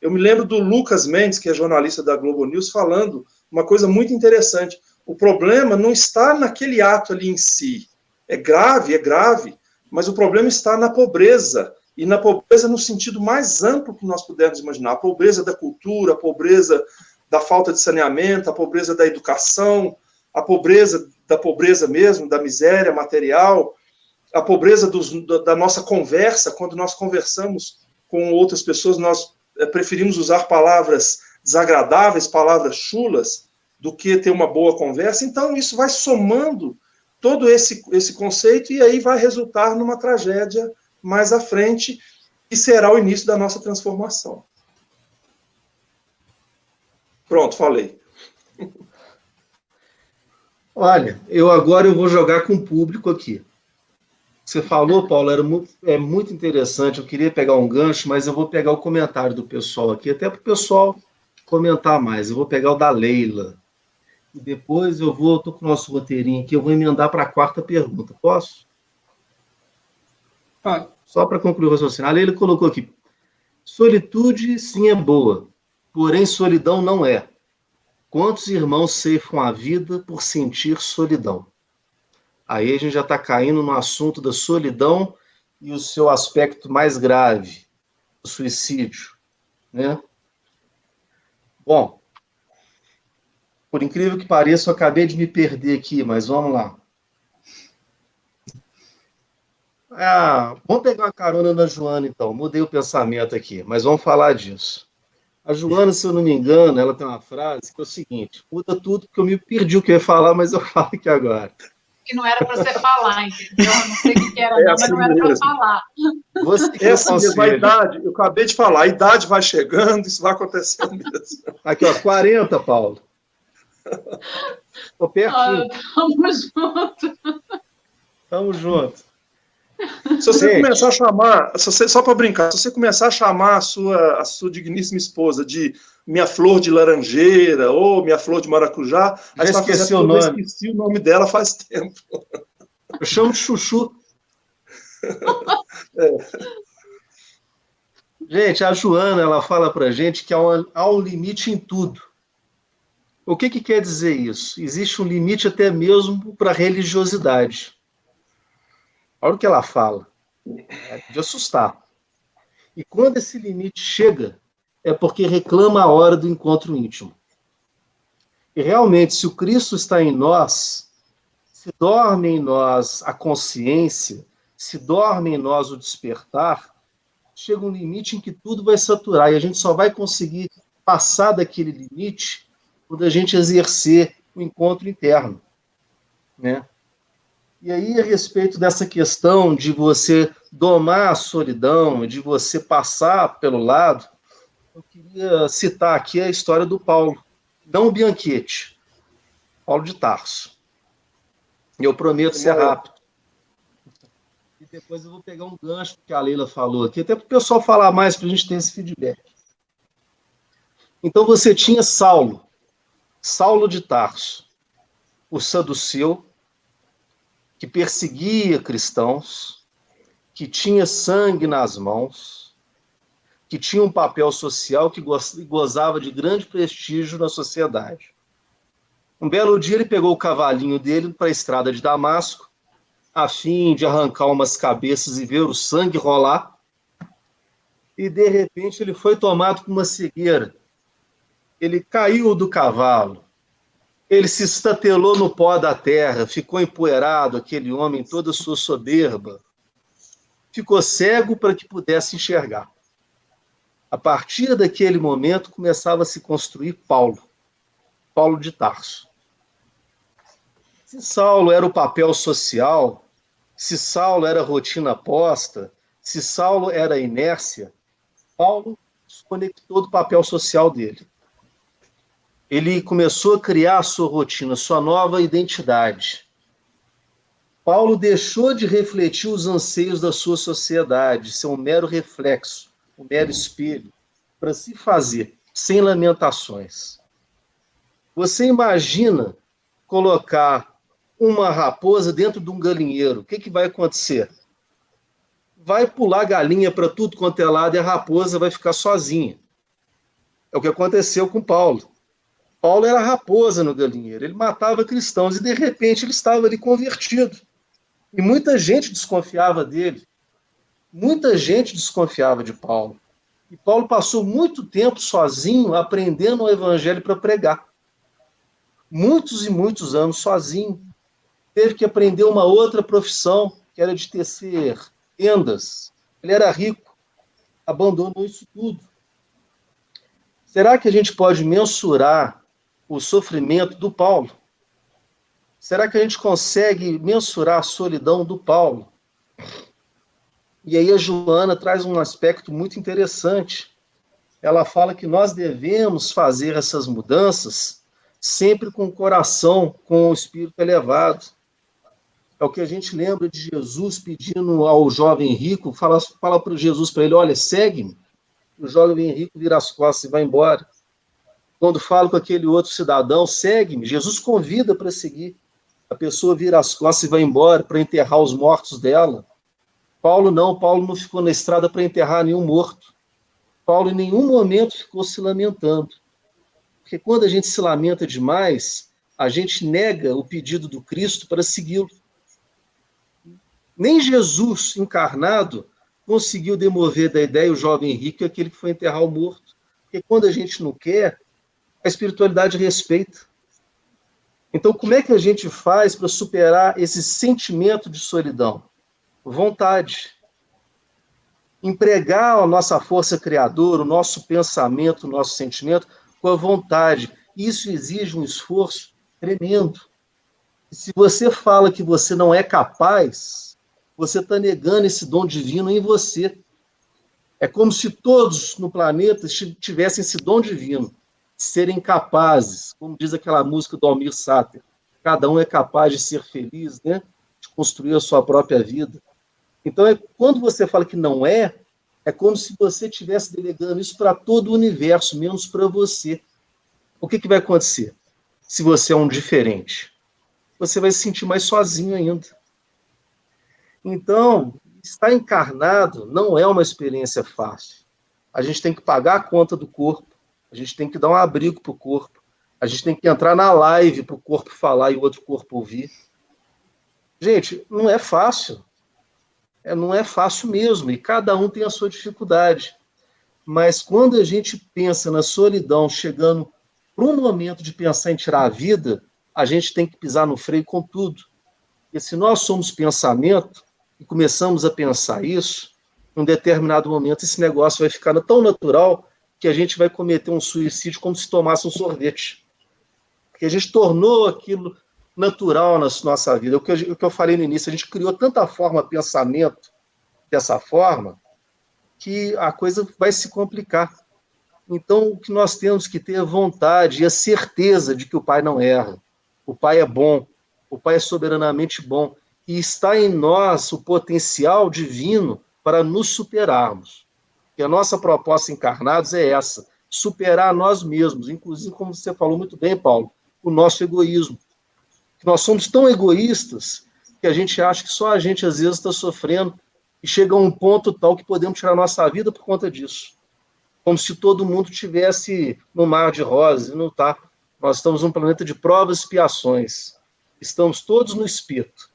eu me lembro do Lucas Mendes, que é jornalista da Globo News, falando uma coisa muito interessante. O problema não está naquele ato ali em si. É grave, mas o problema está na pobreza, e na pobreza no sentido mais amplo que nós pudermos imaginar. A pobreza da cultura, a pobreza da falta de saneamento, a pobreza da educação, a pobreza da pobreza mesmo, da miséria material, a pobreza da nossa conversa. Quando nós conversamos com outras pessoas, nós preferimos usar palavras desagradáveis, palavras chulas, do que ter uma boa conversa. Então, isso vai somando todo esse conceito, e aí vai resultar numa tragédia mais à frente, que será o início da nossa transformação. Pronto, falei. Olha, agora eu vou jogar com o público aqui. Você falou, Paulo, é muito interessante. Eu queria pegar um gancho, mas eu vou pegar o comentário do pessoal aqui, até para o pessoal comentar mais. Eu vou pegar o da Leila. E depois estou com o nosso roteirinho aqui, eu vou emendar para a 4ª pergunta. Posso? Só para concluir o raciocínio. A Leila colocou aqui: solitude, sim, é boa, porém solidão não é. Quantos irmãos ceifam a vida por sentir solidão? Aí a gente já está caindo no assunto da solidão e o seu aspecto mais grave, o suicídio, né? Bom, por incrível que pareça, eu acabei de me perder aqui, mas vamos lá. Vamos pegar uma carona na Joana, então. Mudei o pensamento aqui, mas vamos falar disso. A Joana, se eu não me engano, ela tem uma frase que é o seguinte: muda tudo, porque eu me perdi o que eu ia falar, mas eu falo aqui agora. que não era para você falar, entendeu? Eu não sei o que era, não, mas assim não era para mesmo. falar. Você que Essa mesmo, a conselho. idade, eu acabei de falar, a idade vai chegando, isso vai acontecendo mesmo. Aqui, ó, 40, Paulo. Tô pertinho. Tamo junto. Tamo junto. Se você Gente. começar a chamar, só para brincar, se você começar a chamar a sua digníssima esposa de minha flor de laranjeira ou minha flor de maracujá, aí Já você vai fazer esqueci o porque eu nome. esqueci o nome dela faz tempo. Eu chamo de Chuchu. Gente, a Joana, ela fala pra gente que há um limite em tudo. O que quer dizer isso? Existe um limite até mesmo para a religiosidade. Olha o que ela fala. É de assustar. E quando esse limite chega, é porque reclama a hora do encontro íntimo. E realmente, se o Cristo está em nós, se dorme em nós a consciência, se dorme em nós o despertar, chega um limite em que tudo vai saturar e a gente só vai conseguir passar daquele limite quando a gente exercer o encontro interno, né? E aí, a respeito dessa questão de você domar a solidão, de você passar pelo lado, eu queria citar aqui a história do Paulo, não o Bianchetti, Paulo de Tarso. E eu prometo ser rápido. E depois eu vou pegar um gancho que a Leila falou aqui, até para o pessoal falar mais, para a gente ter esse feedback. Então você tinha Saulo de Tarso, o saduceu, que perseguia cristãos, que tinha sangue nas mãos, que tinha um papel social que gozava de grande prestígio na sociedade. Um belo dia ele pegou o cavalinho dele para a estrada de Damasco, a fim de arrancar umas cabeças e ver o sangue rolar, e de repente ele foi tomado por uma cegueira. Ele caiu do cavalo, ele se estatelou no pó da terra, ficou empoeirado, aquele homem, toda a sua soberba. Ficou cego para que pudesse enxergar. A partir daquele momento, começava a se construir Paulo de Tarso. Se Saulo era o papel social, se Saulo era a rotina posta, se Saulo era a inércia, Paulo desconectou do papel social dele. Ele começou a criar a sua rotina, sua nova identidade. Paulo deixou de refletir os anseios da sua sociedade, ser um mero reflexo, um mero espelho, para se fazer, sem lamentações. Você imagina colocar uma raposa dentro de um galinheiro, o que vai acontecer? Vai pular galinha para tudo quanto é lado e a raposa vai ficar sozinha. É o que aconteceu com Paulo. Paulo era raposa no galinheiro, ele matava cristãos e de repente ele estava ali convertido. E muita gente desconfiava dele, muita gente desconfiava de Paulo. E Paulo passou muito tempo sozinho aprendendo o evangelho para pregar. Muitos e muitos anos sozinho. Teve que aprender uma outra profissão, que era de tecer tendas. Ele era rico, abandonou isso tudo. Será que a gente pode mensurar o sofrimento do Paulo? Será que a gente consegue mensurar a solidão do Paulo? E aí a Joana traz um aspecto muito interessante. Ela fala que nós devemos fazer essas mudanças sempre com o coração, com o espírito elevado. É o que a gente lembra de Jesus pedindo ao jovem rico, fala para Jesus, para ele, olha, segue-me. O jovem rico vira as costas e vai embora. Quando fala com aquele outro cidadão, segue-me. Jesus convida para seguir. A pessoa vira as costas e vai embora para enterrar os mortos dela. Paulo não ficou na estrada para enterrar nenhum morto. Paulo em nenhum momento ficou se lamentando. Porque quando a gente se lamenta demais, a gente nega o pedido do Cristo para segui-lo. Nem Jesus encarnado conseguiu demover da ideia o jovem rico e aquele que foi enterrar o morto. Porque quando a gente não quer, a espiritualidade respeita. Então, como é que a gente faz para superar esse sentimento de solidão? Vontade. Empregar a nossa força criadora, o nosso pensamento, o nosso sentimento, com a vontade. Isso exige um esforço tremendo. Se você fala que você não é capaz, você está negando esse dom divino em você. É como se todos no planeta tivessem esse dom divino, de serem capazes, como diz aquela música do Almir Sater, cada um é capaz de ser feliz, né? De construir a sua própria vida. Então, quando você fala que não é como se você estivesse delegando isso para todo o universo, menos para você. O que vai acontecer? Se você é um diferente, você vai se sentir mais sozinho ainda. Então, estar encarnado não é uma experiência fácil. A gente tem que pagar a conta do corpo, a gente tem que dar um abrigo para o corpo, a gente tem que entrar na live para o corpo falar e o outro corpo ouvir. Gente, não é fácil. Não é fácil mesmo, e cada um tem a sua dificuldade. Mas quando a gente pensa na solidão, chegando para um momento de pensar em tirar a vida, a gente tem que pisar no freio com tudo. Porque se nós somos pensamento e começamos a pensar isso, em um determinado momento esse negócio vai ficar tão natural que a gente vai cometer um suicídio como se tomasse um sorvete. Porque a gente tornou aquilo natural na nossa vida. O que eu falei no início, a gente criou tanta forma de pensamento dessa forma que a coisa vai se complicar. Então, o que nós temos que ter é vontade e a certeza de que o Pai não erra. O Pai é bom, o Pai é soberanamente bom, e está em nós o potencial divino para nos superarmos. E a nossa proposta encarnados é essa, superar nós mesmos, inclusive, como você falou muito bem, Paulo, o nosso egoísmo. Nós somos tão egoístas que a gente acha que só a gente, às vezes, está sofrendo e chega a um ponto tal que podemos tirar nossa vida por conta disso. Como se todo mundo tivesse no mar de rosas, e não está. Nós estamos num planeta de provas e expiações. Estamos todos no espeto.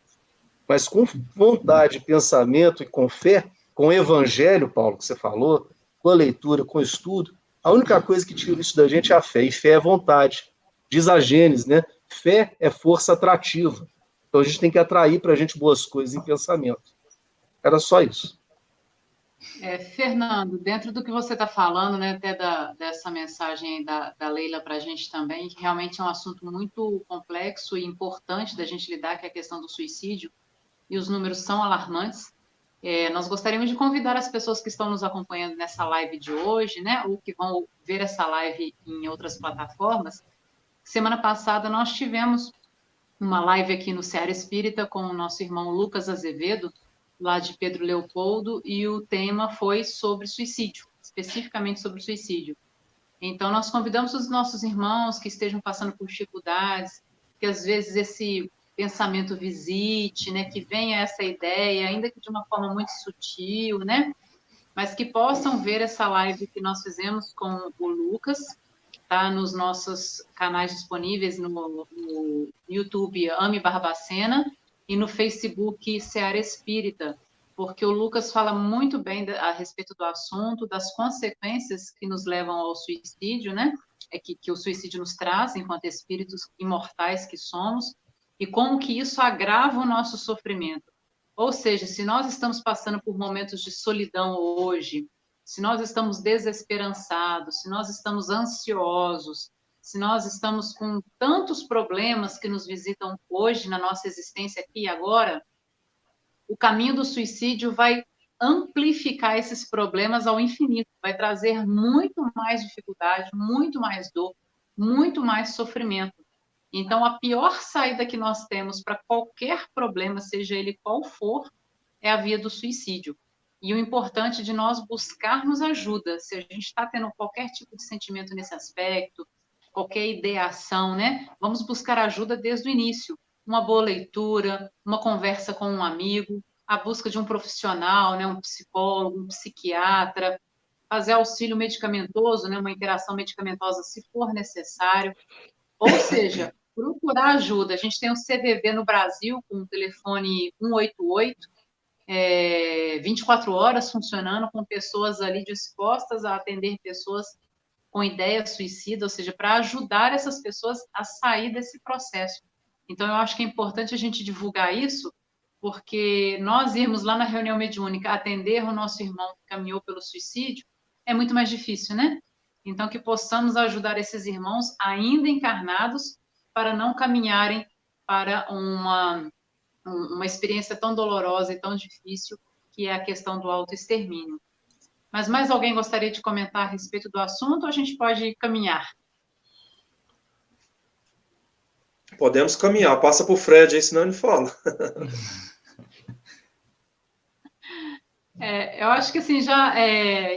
Mas com vontade, pensamento e com fé, com o evangelho, Paulo, que você falou, com a leitura, com o estudo, a única coisa que tira isso da gente é a fé, e fé é vontade. Diz a Gênesis, né? Fé é força atrativa. Então a gente tem que atrair para a gente boas coisas em pensamento. Era só isso. Fernando, dentro do que você está falando, né, até dessa mensagem da Leila para a gente também, que realmente é um assunto muito complexo e importante da gente lidar, que é a questão do suicídio, e os números são alarmantes. Nós gostaríamos de convidar as pessoas que estão nos acompanhando nessa live de hoje, né, ou que vão ver essa live em outras plataformas. Semana passada nós tivemos uma live aqui no Seara Espírita com o nosso irmão Lucas Azevedo, lá de Pedro Leopoldo, e o tema foi sobre suicídio, especificamente sobre suicídio. Então, nós convidamos os nossos irmãos que estejam passando por dificuldades, que às vezes esse pensamento visite, né, que venha essa ideia, ainda que de uma forma muito sutil, né, mas que possam ver essa live que nós fizemos com o Lucas, tá nos nossos canais disponíveis no YouTube Ame Barbacena, e no Facebook Seara Espírita, porque o Lucas fala muito bem a respeito do assunto, das consequências que nos levam ao suicídio, né? Que o suicídio nos traz, enquanto espíritos imortais que somos, e como que isso agrava o nosso sofrimento. Ou seja, se nós estamos passando por momentos de solidão hoje, se nós estamos desesperançados, se nós estamos ansiosos, se nós estamos com tantos problemas que nos visitam hoje na nossa existência aqui e agora, o caminho do suicídio vai amplificar esses problemas ao infinito, vai trazer muito mais dificuldade, muito mais dor, muito mais sofrimento. Então, a pior saída que nós temos para qualquer problema, seja ele qual for, é a via do suicídio. E o importante de nós buscarmos ajuda, se a gente está tendo qualquer tipo de sentimento nesse aspecto, qualquer ideação, né? Vamos buscar ajuda desde o início. Uma boa leitura, uma conversa com um amigo, a busca de um profissional, né? Um psicólogo, um psiquiatra, fazer auxílio medicamentoso, né? Uma interação medicamentosa se for necessário. Ou seja, procurar ajuda. A gente tem o CVV no Brasil, com o telefone 188, 24 horas funcionando, com pessoas ali dispostas a atender pessoas com ideia suicida, ou seja, para ajudar essas pessoas a sair desse processo. Então, eu acho que é importante a gente divulgar isso, porque nós irmos lá na reunião mediúnica atender o nosso irmão que caminhou pelo suicídio é muito mais difícil, né? Então, que possamos ajudar esses irmãos ainda encarnados para não caminharem para uma experiência tão dolorosa e tão difícil, que é a questão do autoextermínio. Mas mais alguém gostaria de comentar a respeito do assunto, ou a gente pode caminhar? Podemos caminhar. Passa para o Fred aí, senão ele fala. Eu acho que assim, já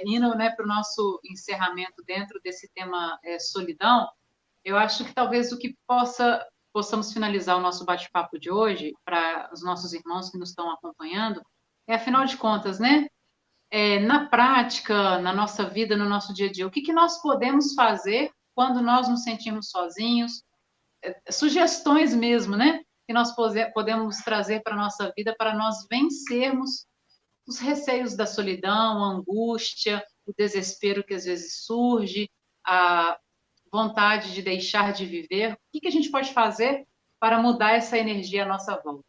indo, né, para o nosso encerramento dentro desse tema solidão, eu acho que talvez o que possamos finalizar o nosso bate-papo de hoje, para os nossos irmãos que nos estão acompanhando, afinal de contas, né, na prática, na nossa vida, no nosso dia a dia, o que nós podemos fazer quando nós nos sentimos sozinhos, sugestões mesmo, né, que nós podemos trazer para a nossa vida para nós vencermos os receios da solidão, a angústia, o desespero que às vezes surge, a vontade de deixar de viver. O que a gente pode fazer para mudar essa energia à nossa volta?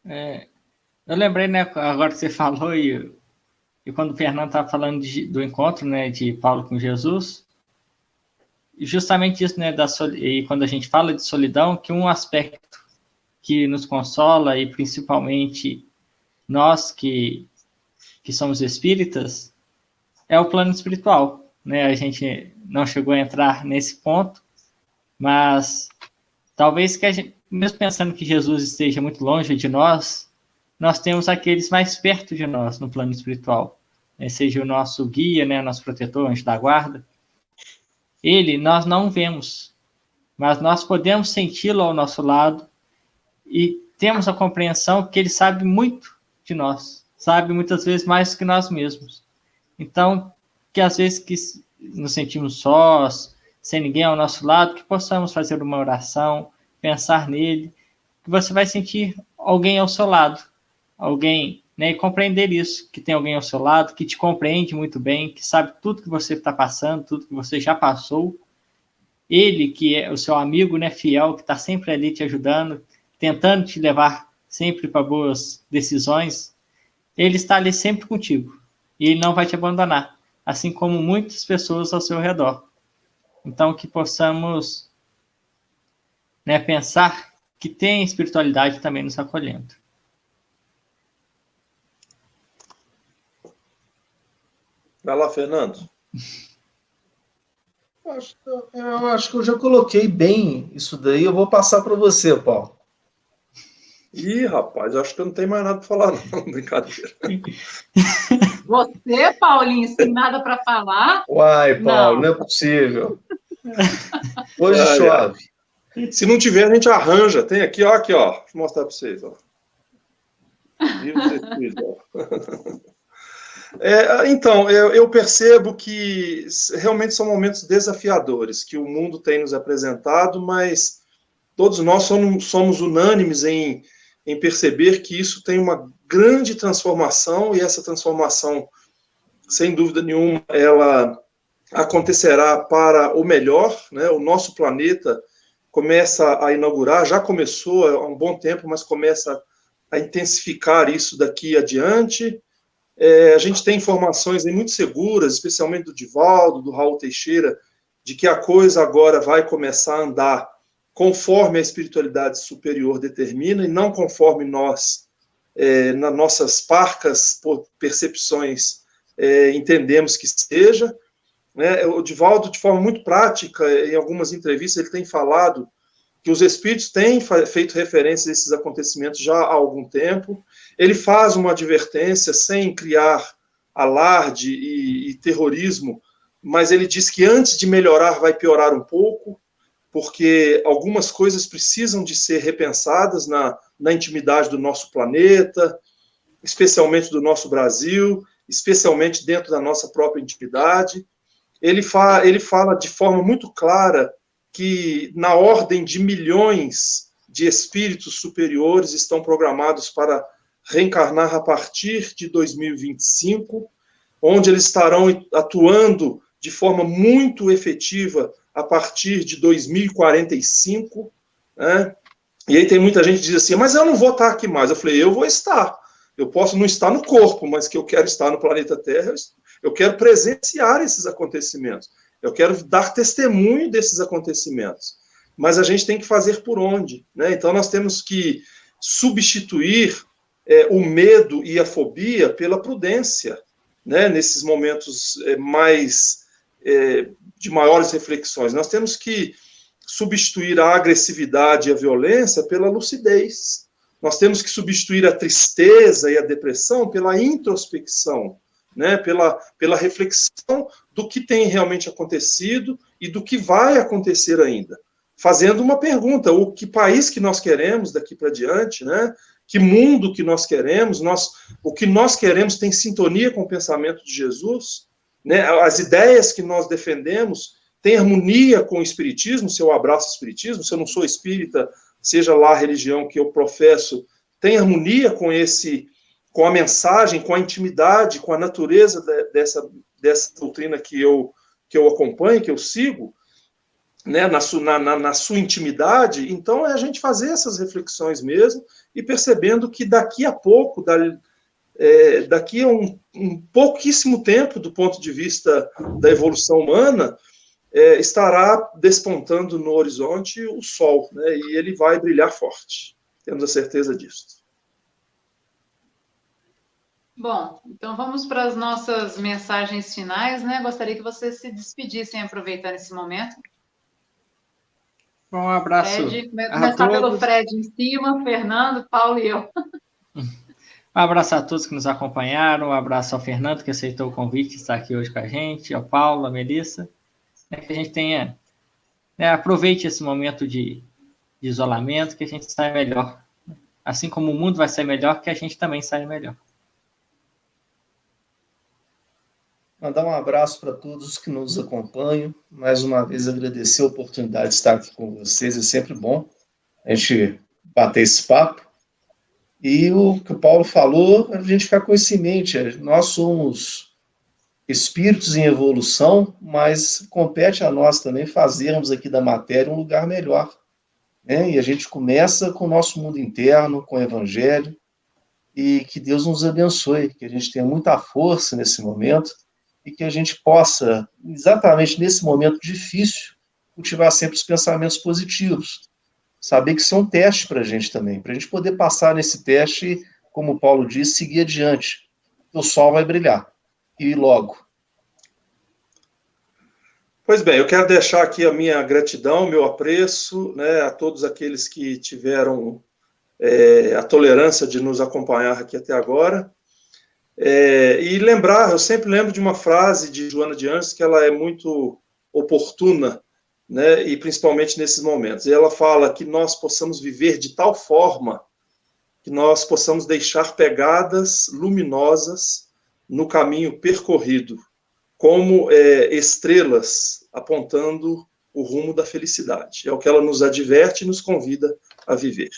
Eu lembrei, né, agora que você falou, e quando o Fernando estava falando do encontro, né, de Paulo com Jesus, e justamente isso, né, e quando a gente fala de solidão, que um aspecto que nos consola, e principalmente nós que somos espíritas, é o plano espiritual, né? A gente não chegou a entrar nesse ponto, mas talvez que a gente, mesmo pensando que Jesus esteja muito longe de nós temos aqueles mais perto de nós no plano espiritual, né? Seja o nosso guia, né, nosso protetor, anjo da guarda. Ele nós não vemos, mas nós podemos senti-lo ao nosso lado e temos a compreensão que ele sabe muito de nós, sabe muitas vezes mais que nós mesmos. Então, que às vezes que nos sentimos sós, sem ninguém ao nosso lado, que possamos fazer uma oração, pensar nele, que você vai sentir alguém ao seu lado, alguém, né, e compreender isso, que tem alguém ao seu lado, que te compreende muito bem, que sabe tudo que você está passando, tudo que você já passou. Ele, que é o seu amigo, né, fiel, que está sempre ali te ajudando, tentando te levar sempre para boas decisões, ele está ali sempre contigo. E ele não vai te abandonar, assim como muitas pessoas ao seu redor. Então, que possamos, né, pensar que tem espiritualidade também nos acolhendo. Vai lá, Fernando. Eu acho que eu já coloquei bem isso daí. Eu vou passar para você, Paulo. Ih, rapaz, eu acho que eu não tenho mais nada para falar, não. Brincadeira. Você, Paulinho, sem nada para falar? Uai, Paulo, não é possível. Hoje chove. Se não tiver, a gente arranja. Tem aqui, ó. Vou mostrar para vocês, ó. Então, eu percebo que realmente são momentos desafiadores que o mundo tem nos apresentado, mas todos nós somos unânimes em perceber que isso tem uma grande transformação, e essa transformação, sem dúvida nenhuma, ela acontecerá para o melhor, né? O nosso planeta começa a inaugurar, já começou há um bom tempo, mas começa a intensificar isso daqui adiante. A gente tem informações aí muito seguras, especialmente do Divaldo, do Raul Teixeira, de que a coisa agora vai começar a andar conforme a espiritualidade superior determina, e não conforme nós, nas nossas parcas percepções, entendemos que seja. Né? O Divaldo, de forma muito prática, em algumas entrevistas, ele tem falado que os espíritos têm feito referência a esses acontecimentos já há algum tempo. Ele faz uma advertência sem criar alarde e terrorismo, mas ele diz que antes de melhorar vai piorar um pouco, porque algumas coisas precisam de ser repensadas na intimidade do nosso planeta, especialmente do nosso Brasil, especialmente dentro da nossa própria intimidade. Ele fala de forma muito clara que na ordem de milhões de espíritos superiores estão programados para reencarnar a partir de 2025, onde eles estarão atuando de forma muito efetiva a partir de 2045, né? E aí tem muita gente que diz assim, mas eu não vou estar aqui mais. Eu falei, eu vou estar. Eu posso não estar no corpo, mas que eu quero estar no planeta Terra, eu quero presenciar esses acontecimentos. Eu quero dar testemunho desses acontecimentos. mas a gente tem que fazer por onde, né? Então, nós temos que substituir o medo e a fobia pela prudência, né? Nesses momentos de maiores reflexões. Nós temos que substituir a agressividade e a violência pela lucidez. Nós temos que substituir a tristeza e a depressão pela introspecção, né? Pela reflexão do que tem realmente acontecido e do que vai acontecer ainda. Fazendo uma pergunta: o que país que nós queremos daqui para diante, né? Que mundo que nós queremos? O que nós queremos tem sintonia com o pensamento de Jesus? Né? As ideias que nós defendemos têm harmonia com o espiritismo? Se eu abraço o espiritismo, se eu não sou espírita, seja lá a religião que eu professo, tem harmonia com a mensagem, com a intimidade, com a natureza dessa doutrina que eu acompanho, que eu sigo, né, na sua intimidade? Então, é a gente fazer essas reflexões mesmo e percebendo que daqui a pouco, daqui a um pouquíssimo tempo, do ponto de vista da evolução humana, estará despontando no horizonte o sol, né, e ele vai brilhar forte. Temos a certeza disso. Bom, então vamos para as nossas mensagens finais, né? Gostaria que vocês se despedissem, aproveitando esse momento. Um abraço. Fred, começar pelo Fred em cima, Fernando, Paulo e eu. Um abraço a todos que nos acompanharam, um abraço ao Fernando, que aceitou o convite de estar aqui hoje com a gente, ao Paulo, à Melissa, que a gente tenha, aproveite esse momento de isolamento, que a gente saia melhor. Assim como o mundo vai sair melhor, que a gente também saia melhor. Mandar um abraço para todos que nos acompanham. Mais uma vez, agradecer a oportunidade de estar aqui com vocês. É sempre bom a gente bater esse papo. E o que o Paulo falou, a gente ficar com isso em mente. Nós somos espíritos em evolução, mas compete a nós também fazermos aqui da matéria um lugar melhor, né? E a gente começa com o nosso mundo interno, com o Evangelho, e que Deus nos abençoe, que a gente tenha muita força nesse momento, e que a gente possa, exatamente nesse momento difícil, cultivar sempre os pensamentos positivos. Saber que isso é um teste para a gente também, para a gente poder passar nesse teste, como o Paulo disse, seguir adiante. O sol vai brilhar. E logo. Pois bem, eu quero deixar aqui a minha gratidão, meu apreço, né, a todos aqueles que tiveram a tolerância de nos acompanhar aqui até agora. E lembrar, eu sempre lembro de uma frase de Joana de Ângeles que ela é muito oportuna, né, e principalmente nesses momentos. E ela fala que nós possamos viver de tal forma que nós possamos deixar pegadas luminosas no caminho percorrido, como estrelas apontando o rumo da felicidade. É o que ela nos adverte e nos convida a viver.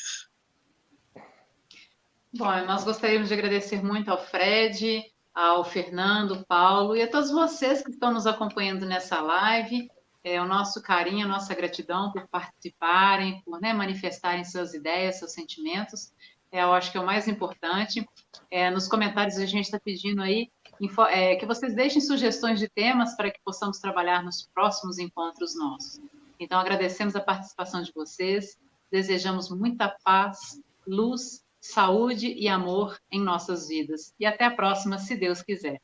Bom, nós gostaríamos de agradecer muito ao Fred, ao Fernando, Paulo e a todos vocês que estão nos acompanhando nessa live. O nosso carinho, a nossa gratidão por participarem, por manifestarem suas ideias, seus sentimentos. Eu acho que é o mais importante. Nos comentários a gente está pedindo aí que vocês deixem sugestões de temas para que possamos trabalhar nos próximos encontros nossos. Então, agradecemos a participação de vocês, desejamos muita paz, luz, saúde e amor em nossas vidas. E até a próxima, se Deus quiser.